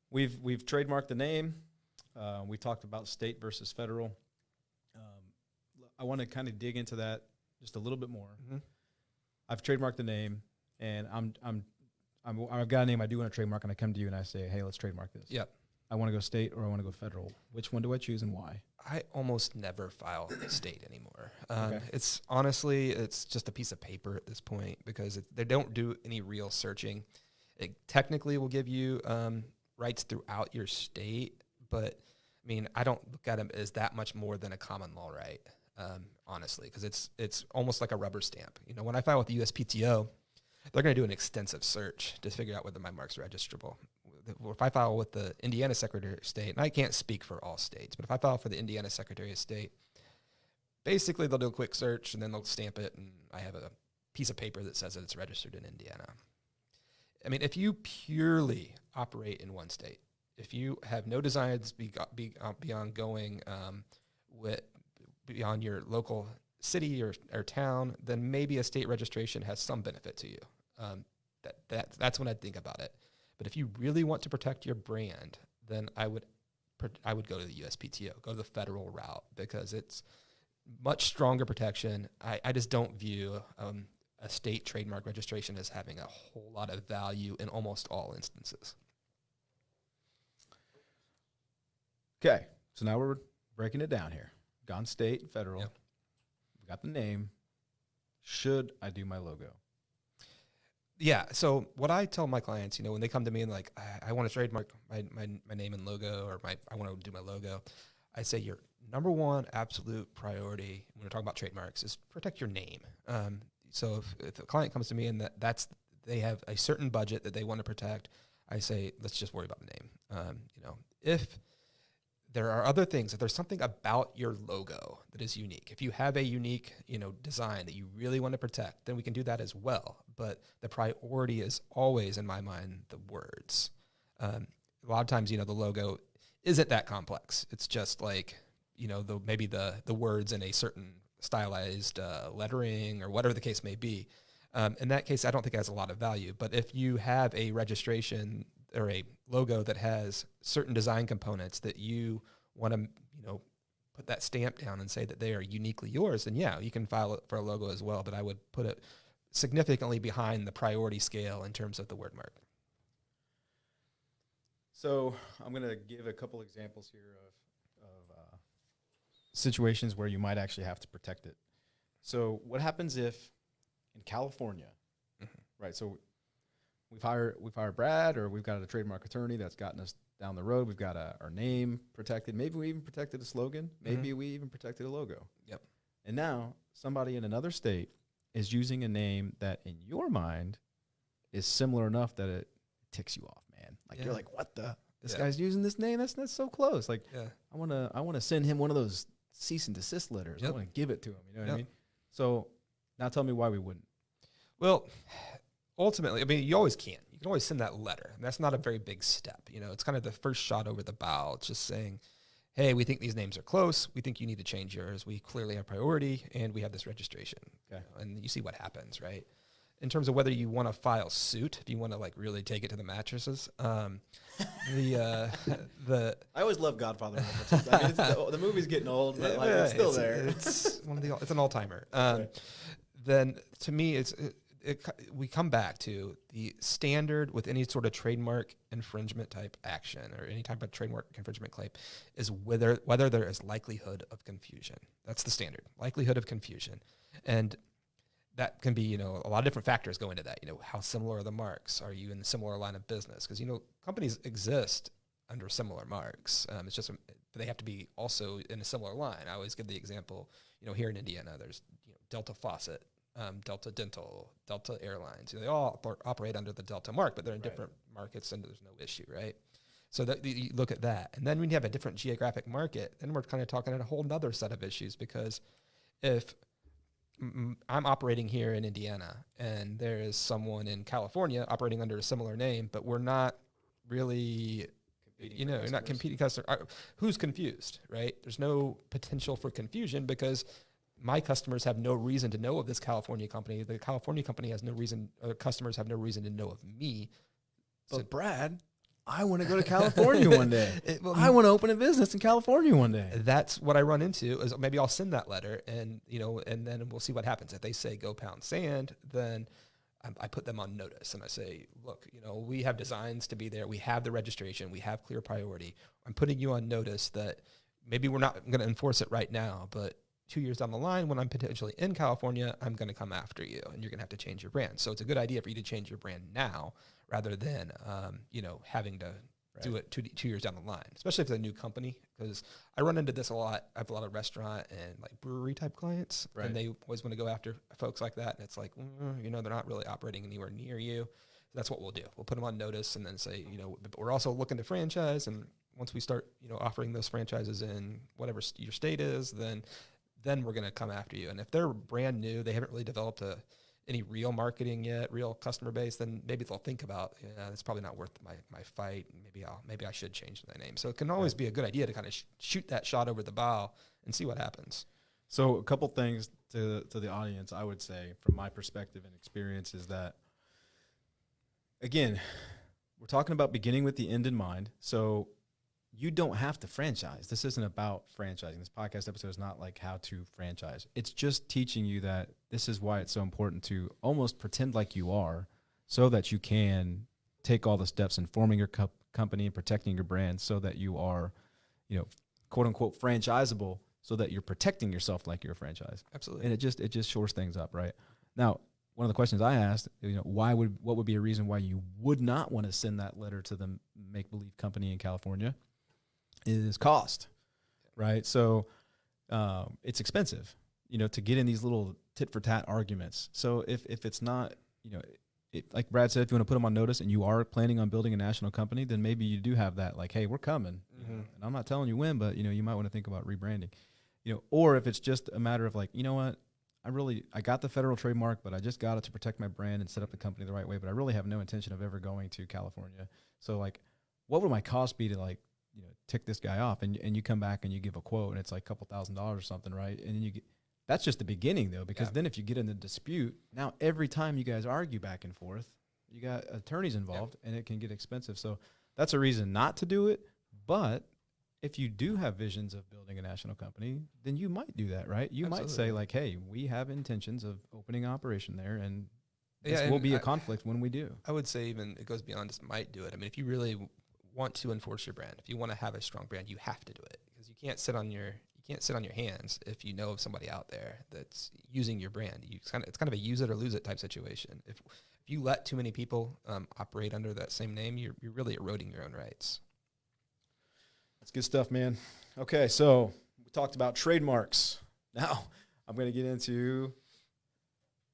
Speaker 2: we've trademarked the name. We talked about state versus federal. I want to kind of dig into that just a little bit more. Mm-hmm. I've trademarked the name, and I've got a name I do want to trademark, and I come to you and I say, hey, let's trademark this.
Speaker 3: Yep.
Speaker 2: I want to go state or I want to go federal. Which one do I choose and why?
Speaker 3: I almost never file state anymore.
Speaker 2: Okay.
Speaker 3: It's just a piece of paper at this point because they don't do any real searching. It technically will give you rights throughout your state, but I mean, I don't look at them as that much more than a common law right, honestly, because it's almost like a rubber stamp. When I file with the USPTO, they're going to do an extensive search to figure out whether my mark's registrable. If I file with the Indiana Secretary of State, and I can't speak for all states, but if I file for the Indiana Secretary of State, basically they'll do a quick search and then they'll stamp it, and I have a piece of paper that says that it's registered in Indiana. I mean, if you purely operate in one state, if you have no designs beyond going beyond your local city or town, then maybe a state registration has some benefit to you. That's when I'd think about it. But if you really want to protect your brand, then I would go to the USPTO, go to the federal route, because it's much stronger protection. I just don't view a state trademark registration as having a whole lot of value in almost all instances.
Speaker 2: Okay, so now we're breaking it down here. Gone state, federal. Yep. We got the name. Should I do my logo?
Speaker 3: Yeah. So what I tell my clients, when they come to me and like, I want to trademark my name and logo, or I want to do my logo, I say your number one absolute priority when we're talking about trademarks is protect your name. So if a client comes to me and they have a certain budget that they want to protect, I say, let's just worry about the name. If there are other things, if there's something about your logo that is unique, if you have a unique, design that you really want to protect, then we can do that as well. But the priority is always, in my mind, the words. A lot of times, the logo isn't that complex. It's just like, maybe the words in a certain stylized lettering or whatever the case may be. In that case, I don't think it has a lot of value. But if you have a registration or a logo that has certain design components that you want to, put that stamp down and say that they are uniquely yours, then yeah, you can file it for a logo as well. But I would put it significantly behind the priority scale in terms of the word mark.
Speaker 2: So I'm going to give a couple examples here of situations where you might actually have to protect it. So what happens if in California, right? So we've hired Brad, or we've got a trademark attorney that's gotten us down the road. We've got our name protected. Maybe we even protected a slogan. Maybe we even protected a logo.
Speaker 3: Yep.
Speaker 2: And now somebody in another state is using a name that in your mind is similar enough that it ticks you off, man. Like you're like, what the? This guy's using this name. That's so close. Like I wanna send him one of those cease and desist letters. I want to give it to him. You know what I mean? So now tell me why we wouldn't.
Speaker 3: Well, ultimately, I mean, you always can. You can always send that letter. And that's not a very big step. You know, it's kind of the first shot over the bow. It's just saying, hey, we think these names are close. We think you need to change yours. We clearly have priority, and we have this registration. Okay. You know, and you see what happens, right? In terms of whether you want to file suit, if you want to like really take it to the mattresses, I
Speaker 2: always love Godfather. I mean, the movie's getting old, but like it's still there.
Speaker 3: It's an all timer.
Speaker 2: Right.
Speaker 3: Then to me, we come back to the standard with any sort of trademark infringement type action or any type of trademark infringement claim is whether there is likelihood of confusion. That's the standard, likelihood of confusion. And that can be, you know, a lot of different factors go into that. You know, how similar are the marks? Are you in a similar line of business? Because, you know, companies exist under similar marks. It's just they have to be also in a similar line. I always give the example, you know, here in Indiana, there's Delta Faucet, Delta Dental, Delta Airlines. You know, they all operate under the Delta mark, but they're in different markets, and there's no issue, right? So that you look at that. And then when you have a different geographic market, then we're kind of talking at a whole nother set of issues, because if I'm operating here in Indiana and there is someone in California operating under a similar name, but we're not really, you're not competing customer. Who's confused, right? There's no potential for confusion because my customers have no reason to know of this California company. The California company has no reason, or customers have no reason to know of me.
Speaker 2: But so, Brad, I want to go to California one day. I want to open a business in California one day.
Speaker 3: That's what I run into is maybe I'll send that letter and then we'll see what happens. If they say go pound sand, then I put them on notice and I say, look, we have designs to be there. We have the registration. We have clear priority. I'm putting you on notice that maybe we're not going to enforce it right now, but 2 years down the line, when I'm potentially in California, I'm going to come after you and you're going to have to change your brand. So it's a good idea for you to change your brand now rather than, having to do it 2 years down the line, especially if it's a new company. Because I run into this a lot. I have a lot of restaurant and like brewery type clients, and they always want to go after folks like that. And it's like, they're not really operating anywhere near you. So that's what we'll do. We'll put them on notice and then say, but we're also looking to franchise. And once we start, offering those franchises in whatever your state is, then we're going to come after you. And if they're brand new, they haven't really developed any real marketing yet, real customer base, then maybe they'll think about, it's probably not worth my fight. And maybe I should change my name. So it can always be a good idea to kind of shoot that shot over the bow and see what happens.
Speaker 2: So a couple things to the audience, I would say from my perspective and experience is that, again, we're talking about beginning with the end in mind. So you don't have to franchise. This isn't about franchising. This podcast episode is not like how to franchise. It's just teaching you that this is why it's so important to almost pretend like you are so that you can take all the steps in forming your company and protecting your brand so that you are, quote unquote franchisable, so that you're protecting yourself like you're a franchise.
Speaker 3: Absolutely.
Speaker 2: And it just shores things up, right? Now, one of the questions I asked, what would be a reason why you would not want to send that letter to the make-believe company in California? Is cost, right? So it's expensive, to get in these little tit for tat arguments. So if it's not, like Brad said, if you want to put them on notice and you are planning on building a national company, then maybe you do have that, like, hey, we're coming. And I'm not telling you when, but you might want to think about rebranding, or if it's just a matter of like, you know what, I got the federal trademark, but I just got it to protect my brand and set up the company the right way. But I really have no intention of ever going to California. So like, what would my cost be to like, tick this guy off, and you come back and you give a quote and it's like a couple $1,000s or something, right? And then that's just the beginning though, because then if you get in the dispute, now every time you guys argue back and forth, you got attorneys involved and it can get expensive. So that's a reason not to do it. But if you do have visions of building a national company, then you might do that, right? You might say like, hey, we have intentions of opening an operation there, and this will be a conflict when we do.
Speaker 3: I would say even it goes beyond just might do it. I mean, if you really want to enforce your brand, if you want to have a strong brand, you have to do it, because you can't can't sit on your hands if you know of somebody out there that's using your brand. It's kind of a use it or lose it type situation. If you let too many people operate under that same name, you're really eroding your own rights.
Speaker 2: That's good stuff, man. Okay, so we talked about trademarks. Now I'm going to get into,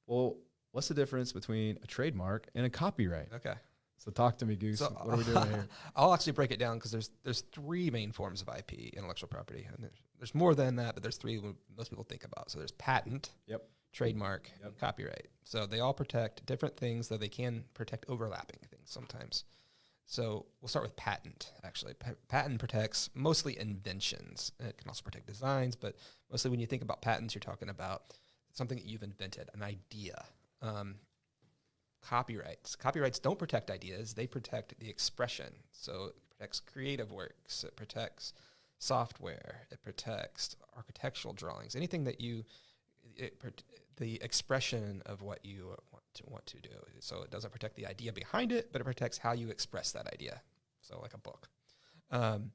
Speaker 2: well, what's the difference between a trademark and a copyright?
Speaker 3: Okay.
Speaker 2: So talk to me, Goose.
Speaker 3: So,
Speaker 2: what are we doing here?
Speaker 3: I'll actually break it down because there's three main forms of IP, intellectual property. And there's more than that, but there's three most people think about. So there's patent,
Speaker 2: Yep.
Speaker 3: trademark, and copyright. So they all protect different things, though they can protect overlapping things sometimes. So we'll start with patent, actually. Patent protects mostly inventions. It can also protect designs, but mostly when you think about patents, you're talking about something that you've invented, an idea. Copyrights don't protect ideas. They protect the expression. So it protects creative works. It protects software. It protects architectural drawings. Anything that the expression of what you want to do. So it doesn't protect the idea behind it, but it protects how you express that idea. So like a book. And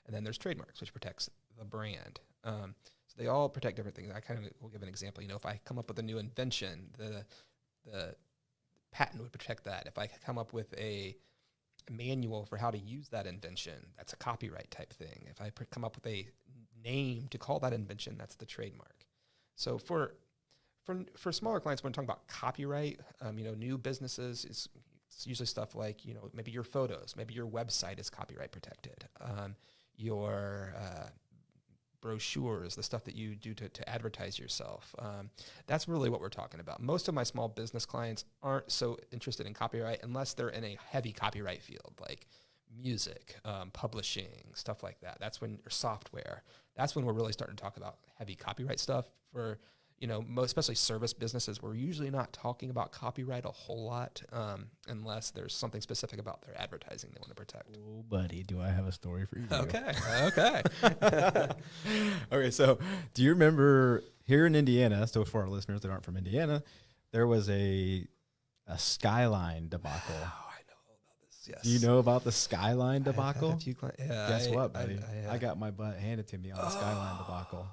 Speaker 3: then there's trademarks, which protects the brand. So they all protect different things. I kind of will give an example. If I come up with a new invention, the patent would protect that. If I come up with a manual for how to use that invention, that's a copyright type thing. If I come up with a name to call that invention, that's the trademark. So for smaller clients, when we're talking about copyright, new businesses, it's usually stuff like, maybe your photos, maybe your website is copyright protected. Your brochures, the stuff that you do to advertise yourself. That's really what we're talking about. Most of my small business clients aren't so interested in copyright unless they're in a heavy copyright field, like music, publishing, stuff like that. That's when, or software. That's when we're really starting to talk about heavy copyright stuff. For especially service businesses, we're usually not talking about copyright a whole lot unless there's something specific about their advertising they want to protect.
Speaker 2: Oh, buddy, do I have a story for you?
Speaker 3: Okay.
Speaker 2: Okay, so do you remember here in Indiana, so for our listeners that aren't from Indiana, there was a Skyline debacle.
Speaker 3: Oh, I know all about this, yes.
Speaker 2: Do you know about the Skyline debacle?
Speaker 3: Yeah,
Speaker 2: Guess what, buddy? I got my butt handed to me on the Skyline debacle.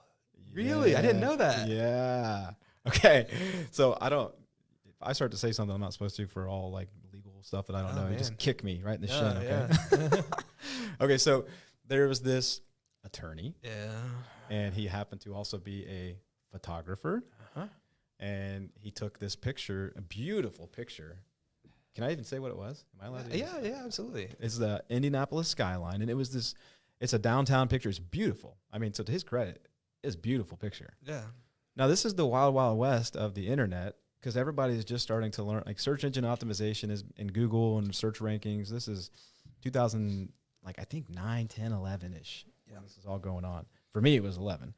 Speaker 3: Really?
Speaker 2: Yeah.
Speaker 3: I didn't know that.
Speaker 2: Yeah. Okay. So if I start to say something I'm not supposed to for all like legal stuff that I don't know, you just kick me right in the shin. Okay.
Speaker 3: Yeah.
Speaker 2: Okay. So there was this attorney.
Speaker 3: Yeah.
Speaker 2: And he happened to also be a photographer.
Speaker 3: Uh-huh.
Speaker 2: And he took this picture, a beautiful picture. Can I even say what it was? Am I allowed to?
Speaker 3: Yeah, absolutely.
Speaker 2: It's the Indianapolis skyline. And it was it's a downtown picture. It's beautiful. I mean, so to his credit, it's a beautiful picture.
Speaker 3: Yeah.
Speaker 2: Now, this is the wild, wild west of the internet because everybody is just starting to learn. Like search engine optimization is in Google and search rankings. This is 2000, like I think 9, 10, 11-ish. Yeah. This is all going on. For me, it was 11.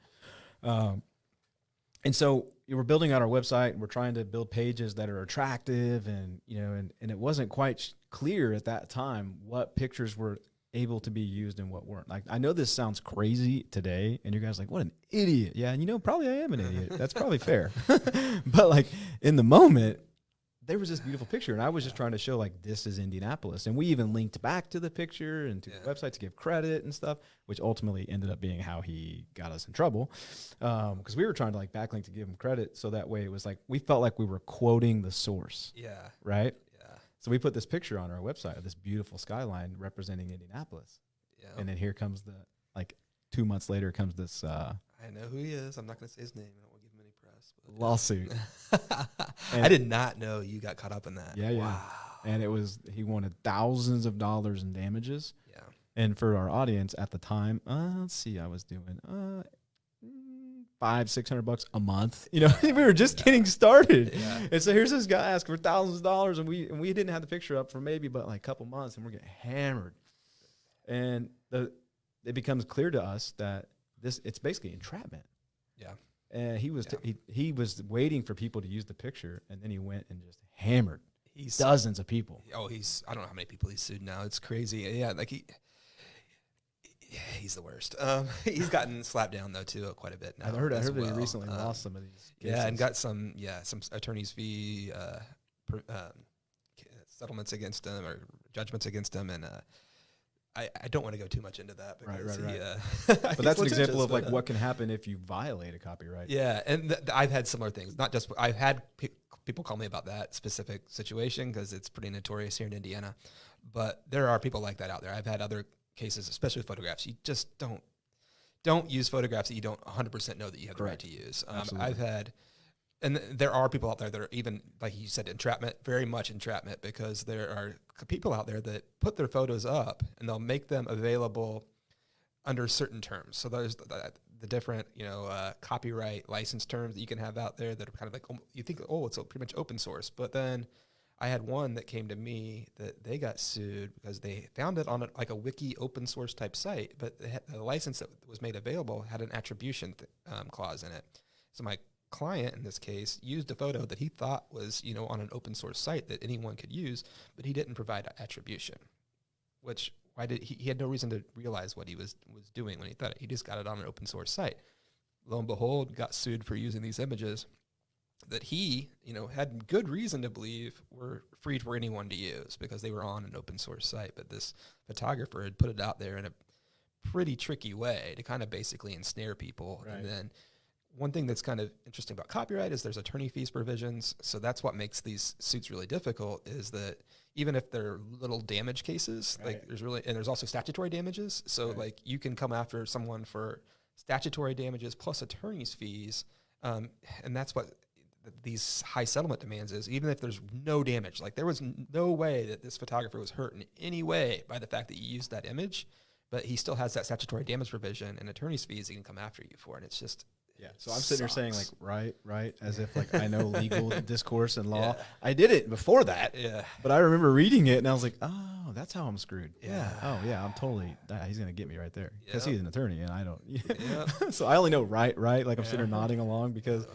Speaker 2: And so we're building out our website and we're trying to build pages that are attractive and, and it wasn't quite clear at that time what pictures were able to be used and what weren't. Like, I know this sounds crazy today and you guys are like, what an idiot. Yeah. And probably I am an idiot. That's probably fair. But like in the moment, there was this beautiful picture and I was just trying to show like, this is Indianapolis. And we even linked back to the picture and to the website to give credit and stuff, which ultimately ended up being how he got us in trouble. Because we were trying to like backlink to give him credit. So that way it was like, we felt like we were quoting the source.
Speaker 3: Yeah.
Speaker 2: Right.
Speaker 3: Yeah.
Speaker 2: So we put this picture on our website of this beautiful skyline representing Indianapolis. Yeah. And then here comes 2 months later comes this.
Speaker 3: I know who he is. I'm not going to say his name. I don't want to give him any press.
Speaker 2: Lawsuit.
Speaker 3: I did not know you got caught up in that.
Speaker 2: Yeah. Wow. And he wanted thousands of dollars in damages.
Speaker 3: Yeah.
Speaker 2: And for our audience at the time, let's see, I was doing $500-600 a month. We were just getting started. Yeah. And so here's this guy asking for thousands of dollars, and we didn't have the picture up for maybe but like a couple months, and we're getting hammered. And it becomes clear to us that it's basically entrapment. Yeah. And he was waiting for people to use the picture, and then he went and just hammered dozens of people.
Speaker 3: I don't know how many people he's sued now. It's crazy. Yeah, like he's the worst. He's gotten slapped down though too quite a bit now.
Speaker 2: I heard that he recently lost some of these cases.
Speaker 3: Yeah, and got some attorney's fee settlements against him or judgments against him, and I don't want to go too much into that. Because
Speaker 2: Right.
Speaker 3: But
Speaker 2: But that's an example of like what can happen if you violate a copyright.
Speaker 3: Yeah, and I've had similar things. Not just I've had people call me about that specific situation because it's pretty notorious here in Indiana. But there are people like that out there. I've had other cases, especially with photographs. You just don't use photographs that you don't 100% know that you have the right to use. I've had. And there are people out there that are even, like you said, entrapment, very much entrapment, because there are people out there that put their photos up and they'll make them available under certain terms. So there's the different, copyright license terms that you can have out there that are kind of like, you think, it's pretty much open source. But then I had one that came to me that they got sued because they found it on a wiki open source type site, but the license that was made available had an attribution clause in it. So my client in this case used a photo that he thought was on an open source site that anyone could use, but he didn't provide attribution, which he had no reason to realize what he was doing when he thought it. He just got it on an open source site. Lo and behold, got sued for using these images that he had good reason to believe were free for anyone to use because they were on an open source site. But this photographer had put it out there in a pretty tricky way to kind of basically ensnare people. Right. And then one thing that's kind of interesting about copyright is there's attorney fees provisions. So that's what makes these suits really difficult, is that even if they're little damage cases, right, like there's also statutory damages. So right, like you can come after someone for statutory damages plus attorney's fees. And that's what these high settlement demands is, even if there's no damage. Like there was no way that this photographer was hurt in any way by the fact that you used that image, but he still has that statutory damage provision and attorney's fees he can come after you for. And it's just,
Speaker 2: yeah. So I'm sitting here saying like, right, as if like I know legal discourse and law. Yeah. I did it before that. Yeah. But I remember reading it and I was like, oh, that's how I'm screwed. Yeah. Oh yeah, I'm totally, he's going to get me right there because he's an attorney and I don't. Yeah. So I only know right. Like I'm sitting here nodding along because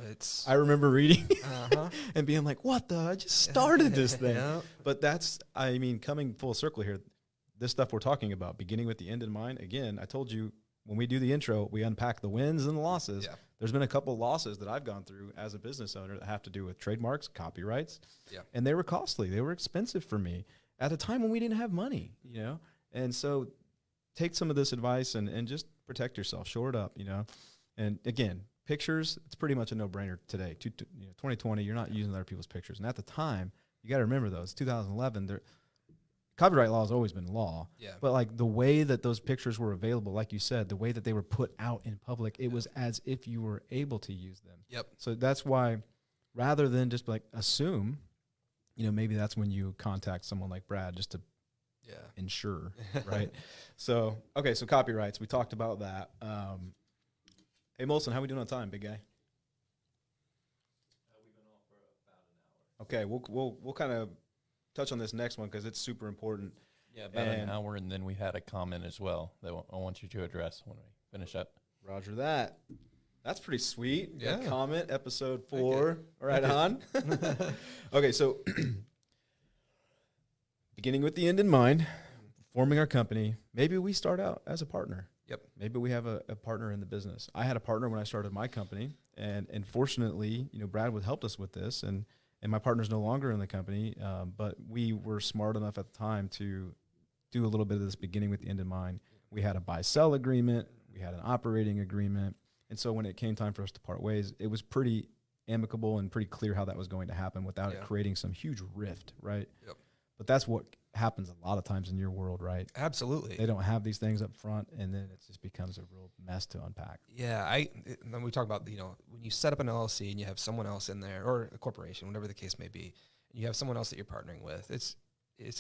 Speaker 2: I remember reading and being like, what the, I just started this thing. Yeah. But coming full circle here, this stuff we're talking about, beginning with the end in mind. Again, I told you, when we do the intro, we unpack the wins and the losses. Yeah. There's been a couple of losses that I've gone through as a business owner that have to do with trademarks, copyrights, and they were costly. They were expensive for me at a time when we didn't have money, And so take some of this advice and just protect yourself, shore it up, And again, pictures, it's pretty much a no-brainer today. 2020, you're not using other people's pictures. And at the time, you got to remember those, 2011, copyright law has always been law, but like the way that those pictures were available, like you said, the way that they were put out in public, it was as if you were able to use them. Yep. So that's why, rather than just like assume, maybe that's when you contact someone like Brad just to ensure, right? So copyrights, we talked about that. Hey Molson, how we doing on time, big guy?
Speaker 4: We've been on for about an hour.
Speaker 2: Okay, we'll kind of touch on this next one because it's super important.
Speaker 4: Yeah, about an hour, and then we had a comment as well that I want you to address when we finish up.
Speaker 2: Roger that. That's pretty sweet. Yeah. Comment, episode 4. Right on. Okay, so beginning with the end in mind, forming our company, maybe we start out as a partner. Yep. Maybe we have a partner in the business. I had a partner when I started my company, and fortunately, Brad helped us with this, and my partner's no longer in the company, but we were smart enough at the time to do a little bit of this beginning with the end in mind. We had a buy-sell agreement. We had an operating agreement. And so when it came time for us to part ways, it was pretty amicable and pretty clear how that was going to happen without it creating some huge rift, right? Yep. But that's what happens a lot of times in your world, right?
Speaker 3: Absolutely.
Speaker 2: They don't have these things up front, and then it just becomes a real mess to unpack.
Speaker 3: Yeah, when we talk about, when you set up an LLC and you have someone else in there, or a corporation, whatever the case may be, and you have someone else that you're partnering with, it's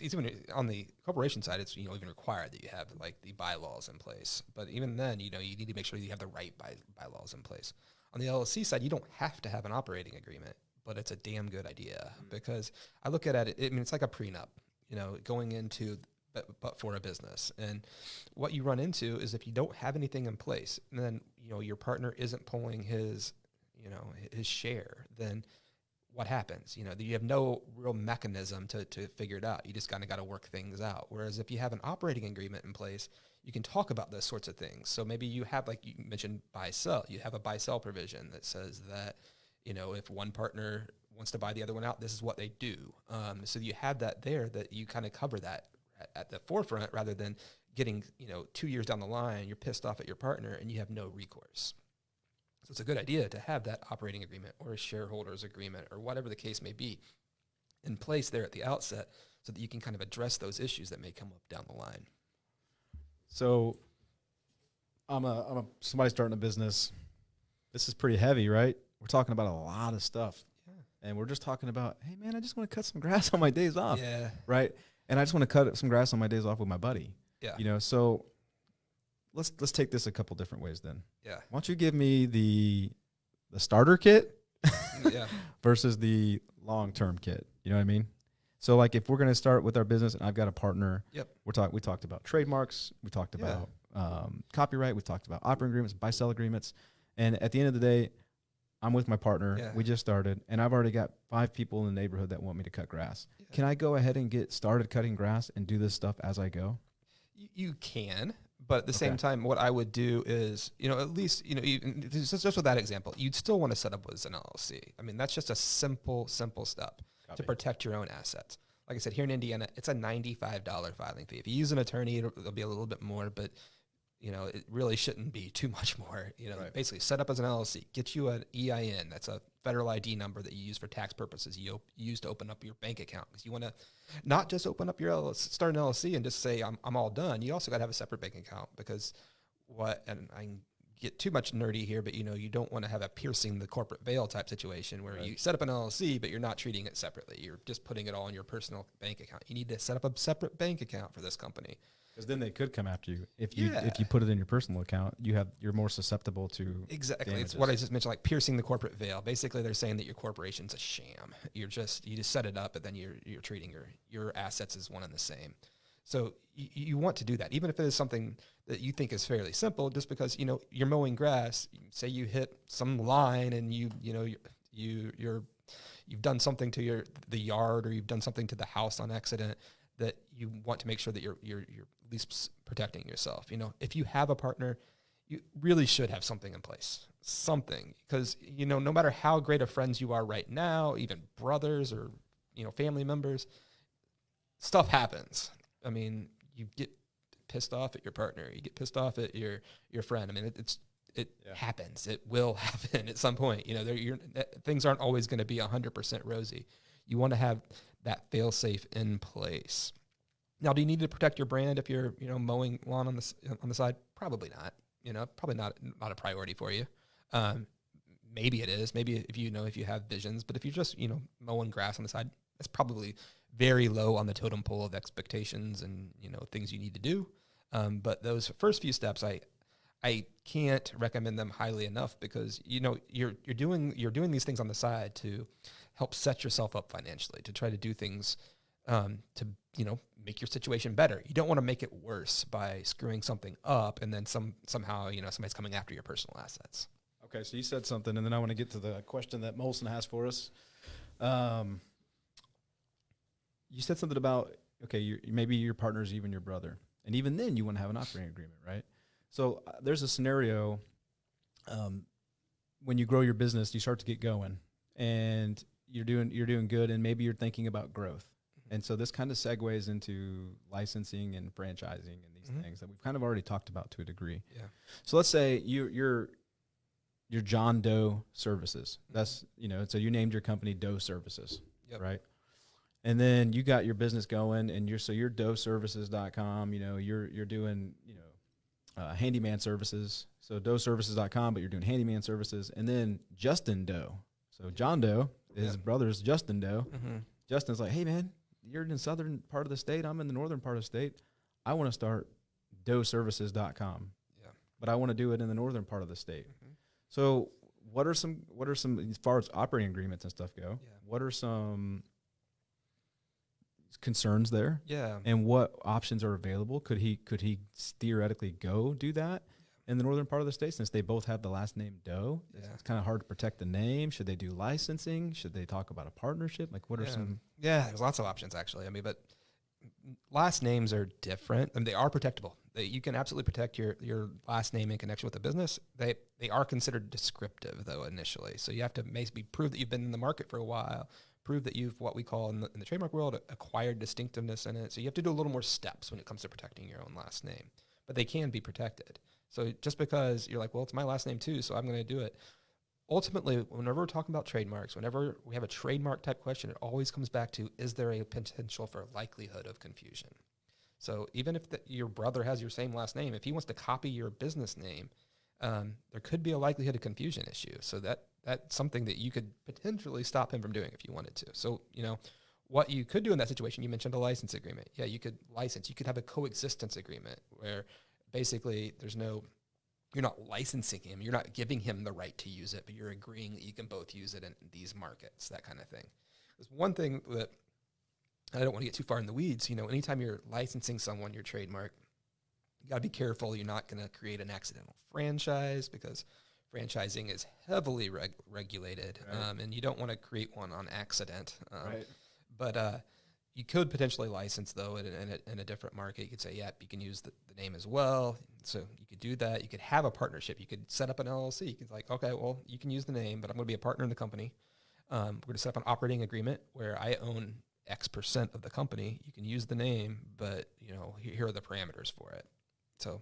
Speaker 3: even on the corporation side, it's even required that you have like the bylaws in place. But even then, you need to make sure you have the right bylaws in place. On the LLC side, you don't have to have an operating agreement, but it's a damn good idea because I look at it. It's like a prenup. Going into, but for a business. And what you run into is if you don't have anything in place, and then, your partner isn't pulling his share, then what happens? You have no real mechanism to figure it out. You just kind of got to work things out. Whereas if you have an operating agreement in place, you can talk about those sorts of things. So maybe you have, like you mentioned, buy-sell. You have a buy-sell provision that says that, if one partner wants to buy the other one out, this is what they do. So you have that there that you kind of cover that at the forefront rather than getting, 2 years down the line, you're pissed off at your partner and you have no recourse. So it's a good idea to have that operating agreement or a shareholders agreement or whatever the case may be in place there at the outset so that you can kind of address those issues that may come up down the line.
Speaker 2: So I'm somebody starting a business. This is pretty heavy, right? We're talking about a lot of stuff.
Speaker 3: Yeah.
Speaker 2: And we're just talking about, hey, man, I just want to cut some grass on my days off.
Speaker 3: Yeah.
Speaker 2: Right? And I just want to cut some grass on my days off with my buddy.
Speaker 3: Yeah.
Speaker 2: So let's take this a couple different ways then.
Speaker 3: Yeah.
Speaker 2: Why don't you give me the starter kit
Speaker 3: Yeah.
Speaker 2: versus the long-term kit? You know what I mean? So like if we're going to start with our business and I've got a partner,
Speaker 3: Yep.
Speaker 2: we talked about trademarks, we talked about copyright, we talked about operating agreements, buy-sell agreements. And at the end of the day, I'm with my partner.
Speaker 3: Yeah.
Speaker 2: We just started, and I've already got 5 people in the neighborhood that want me to cut grass.
Speaker 3: Yeah.
Speaker 2: Can I go ahead and get started cutting grass and do this stuff as I go?
Speaker 3: You can, but at the
Speaker 2: Okay.
Speaker 3: same time, what I would do is, at least, just with that example, you'd still want to set up as an LLC. I mean, that's just a simple step to protect your own assets. Like I said, here in Indiana, it's a $95 filing fee. If you use an attorney, it'll be a little bit more, but it really shouldn't be too much more.
Speaker 2: Right.
Speaker 3: Basically set up as an LLC, get you an EIN. That's a federal ID number that you use for tax purposes. You use to open up your bank account because you want to not just open up your LLC, start an LLC and just say I'm all done. You also got to have a separate bank account because and I can get too much nerdy here, but you don't want to have a piercing the corporate veil type situation where you set up an LLC, but you're not treating it separately. You're just putting it all in your personal bank account. You need to set up a separate bank account for this company.
Speaker 2: Because then they could come after you if you put it in your personal account. You're more susceptible to
Speaker 3: exactly.
Speaker 2: damages.
Speaker 3: It's what I just mentioned, like piercing the corporate veil. Basically, they're saying that your corporation's a sham. You just set it up, but then you're treating your assets as one and the same. So you want to do that, even if it is something that you think is fairly simple. Just because you're mowing grass, say you hit some line and you've done something to the yard or you've done something to the house on accident, that you want to make sure that you're at least protecting yourself. If you have a partner, you really should have something in place. Something, because no matter how great of friends you are right now, even brothers or family members, stuff happens. I mean, you get pissed off at your partner, you get pissed off at your friend. I mean, it happens. It will happen at some point. Things aren't always going to be 100% rosy. You want to have that fail-safe in place. Now, do you need to protect your brand if you're mowing lawn on the side? Probably not. Probably not a priority for you. Maybe it is. Maybe if you have visions, but if you're just mowing grass on the side, that's probably very low on the totem pole of expectations and things you need to do. But those first few steps, I can't recommend them highly enough because you're doing these things on the side to help set yourself up financially, to try to do things to make your situation better. You don't want to make it worse by screwing something up and then somehow somebody's coming after your personal assets.
Speaker 2: Okay, so you said something, and then I want to get to the question that Molson has for us. You said something about, maybe your partner's even your brother, and even then you want to have an operating agreement, right? So there's a scenario when you grow your business, you start to get going, and you're doing good, and maybe you're thinking about growth. And so this kind of segues into licensing and franchising and these things that we've kind of already talked about to a degree.
Speaker 3: Yeah.
Speaker 2: So let's say you're John Doe Services. That's so you named your company Doe Services, right? And then you got your business going, and you're doeservices.com. You're doing handyman services. So doeservices.com, but you're doing handyman services, and then Justin Doe. So John Doe, his brother's Justin Doe. Mm-hmm. Justin's like, hey man, you're in the southern part of the state. I'm in the northern part of the state. I want to start doeservices.com. Yeah. But I want to do it in the northern part of the state. Mm-hmm. So what are some as far as operating agreements and stuff go? Yeah. What are some concerns there? Yeah. And what options are available? Could he theoretically go do that in the northern part of the state since they both have the last name Doe? Yeah. It's kind of hard to protect the name. Should they do licensing? Should they talk about a partnership? Like what are some?
Speaker 3: Yeah, there's lots of options actually. I mean, but last names are different. I mean, they are protectable. You can absolutely protect your last name in connection with the business. They are considered descriptive though initially. So you have to maybe prove that you've been in the market for a while, prove that you've what we call in the trademark world acquired distinctiveness in it. So you have to do a little more steps when it comes to protecting your own last name, but they can be protected. So just because you're like, well, it's my last name too, so I'm going to do it. Ultimately, whenever we're talking about trademarks, whenever we have a trademark type question, it always comes back to, is there a potential for likelihood of confusion? So even if your brother has your same last name, if he wants to copy your business name, there could be a likelihood of confusion issue. So that's something that you could potentially stop him from doing if you wanted to. So, what you could do in that situation, you mentioned a license agreement. Yeah, you could license. You could have a coexistence agreement where basically you're not licensing him. You're not giving him the right to use it, but you're agreeing that you can both use it in these markets, that kind of thing. There's one thing that I don't want to get too far in the weeds. Anytime you're licensing someone your trademark, you got to be careful. You're not going to create an accidental franchise because franchising is heavily regulated,
Speaker 2: right.
Speaker 3: and you don't want to create one on accident.
Speaker 2: Right.
Speaker 3: But you could potentially license, though, in a different market. You could say, yeah, you can use the name as well. So you could do that. You could have a partnership. You could set up an LLC. You could okay, well, you can use the name, but I'm going to be a partner in the company. We're going to set up an operating agreement where I own X% of the company. You can use the name, but, here are the parameters for it. So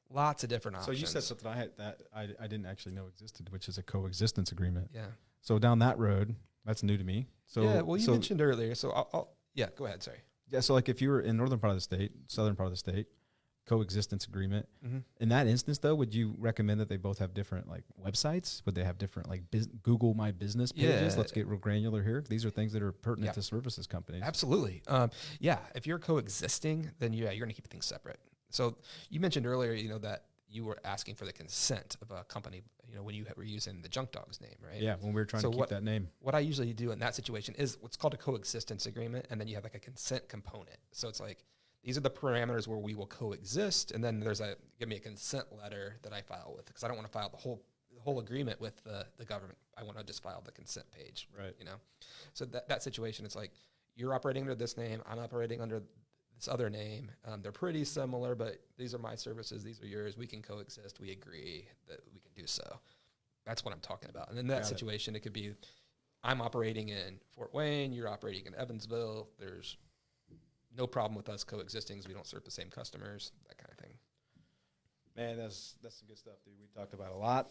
Speaker 3: lots of different options.
Speaker 2: So you said something I didn't actually know existed, which is a coexistence agreement.
Speaker 3: Yeah.
Speaker 2: So down that road, that's new to me. So
Speaker 3: yeah, well, you mentioned earlier. So I'll go ahead. Sorry.
Speaker 2: Yeah, so like if you were in northern part of the state, southern part of the state, coexistence agreement.
Speaker 3: Mm-hmm.
Speaker 2: In that instance, though, would you recommend that they both have different websites? Would they have different Google My Business pages?
Speaker 3: Yeah.
Speaker 2: Let's get real granular here. These are things that are pertinent to services companies.
Speaker 3: Absolutely. If you're coexisting, then you're going to keep things separate. So you mentioned earlier, that you were asking for the consent of a company, when you were using the Junk Dogs name, right?
Speaker 2: Yeah, when we were trying to keep that name.
Speaker 3: What I usually do in that situation is what's called a coexistence agreement, and then you have a consent component. So it's these are the parameters where we will coexist, and then give me a consent letter that I file with, because I don't want to file the whole agreement with the government. I want to just file the consent page,
Speaker 2: right?
Speaker 3: So that situation, it's you're operating under this name, I'm operating under this other name. They're pretty similar, but these are my services, these are yours. We can coexist. We agree that we can do so. That's what I'm talking about. And in that situation, it could be I'm operating in Fort Wayne, you're operating in Evansville. There's no problem with us coexisting because we don't serve the same customers, that kind of thing.
Speaker 2: Man, that's some good stuff, dude. We talked about a lot.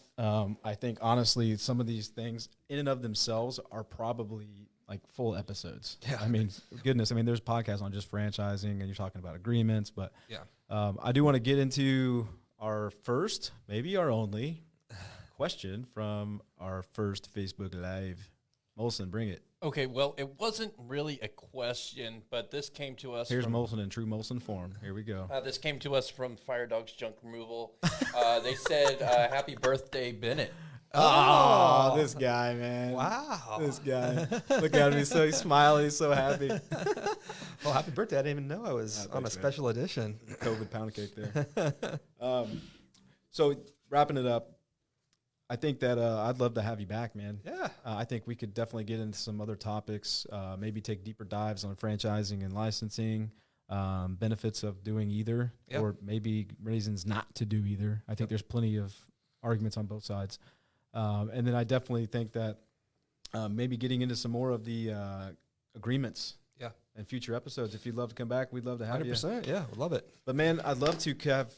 Speaker 2: I think, honestly, some of these things in and of themselves are probably full episodes.
Speaker 3: Yeah.
Speaker 2: I mean, goodness. I mean, there's podcasts on just franchising, and you're talking about agreements. But
Speaker 3: yeah,
Speaker 2: I do want to get into our first, maybe our only, question from our first Facebook Live. Molson, bring it.
Speaker 4: Okay, well, it wasn't really a question, but this came to us.
Speaker 2: Here's Molson in true Molson form. Here we go.
Speaker 4: This came to us from Fire Dogs Junk Removal. They said, happy birthday, Bennett.
Speaker 2: Oh, this guy, man.
Speaker 3: Wow.
Speaker 2: This guy. Look at him. He's smiling. He's so happy.
Speaker 3: Well, happy birthday. I didn't even know I was on a special edition.
Speaker 2: COVID pound cake there. So wrapping it up, I think that I'd love to have you back, man.
Speaker 3: Yeah.
Speaker 2: I think we could definitely get into some other topics, maybe take deeper dives on franchising and licensing, benefits of doing either, or maybe reasons not to do either. I think there's plenty of arguments on both sides. And then I definitely think that maybe getting into some more of the agreements in future episodes. If you'd love to come back, we'd love to have
Speaker 3: 100%,
Speaker 2: you.
Speaker 3: yeah, would love it.
Speaker 2: But, man, I'd love to have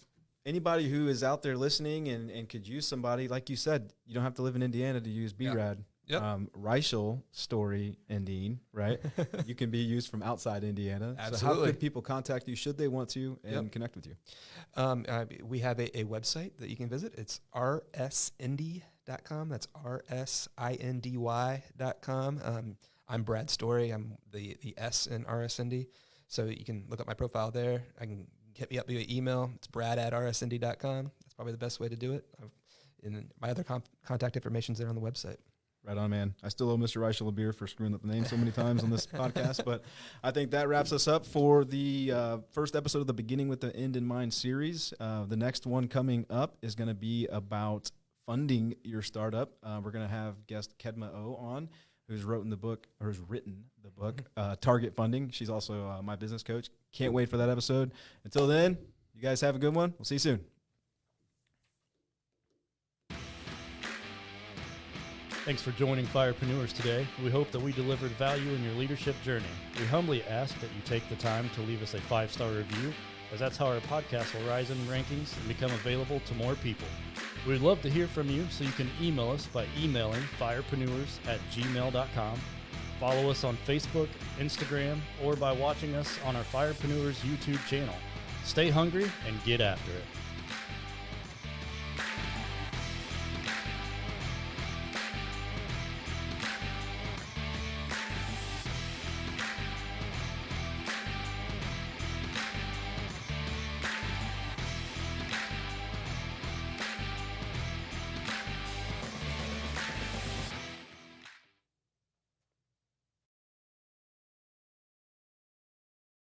Speaker 2: anybody who is out there listening and could use somebody, like you said, you don't have to live in Indiana to use BRAD.
Speaker 3: Yep.
Speaker 2: Racial story ending, right? You can be used from outside Indiana.
Speaker 3: Absolutely.
Speaker 2: So how could people contact you should they want to and connect with you?
Speaker 3: We have a website that you can visit. It's rsindy.com. That's rsindy.com. I'm Brad Story. I'm the S in RSND. So you can look up my profile there. I can hit me up via email. It's brad@rsindy.com. That's probably the best way to do it. And my other contact information is there on the website.
Speaker 2: Right on, man. I still owe Mr. Reichel a beer for screwing up the name so many times on this podcast, but I think that wraps us up for the first episode of the Beginning with the End in Mind series. The next one coming up is going to be about funding your startup. We're going to have guest Kedma O on, who's written the book, Target Funding. She's also my business coach. Can't wait for that episode. Until then, you guys have a good one. We'll see you soon.
Speaker 1: Thanks for joining Firepreneurs today. We hope that we delivered value in your leadership journey. We humbly ask that you take the time to leave us a 5-star review, as that's how our podcast will rise in rankings and become available to more people. We'd love to hear from you, so you can email us by emailing firepreneurs@gmail.com. Follow us on Facebook, Instagram, or by watching us on our Firepreneurs YouTube channel. Stay hungry and get after it.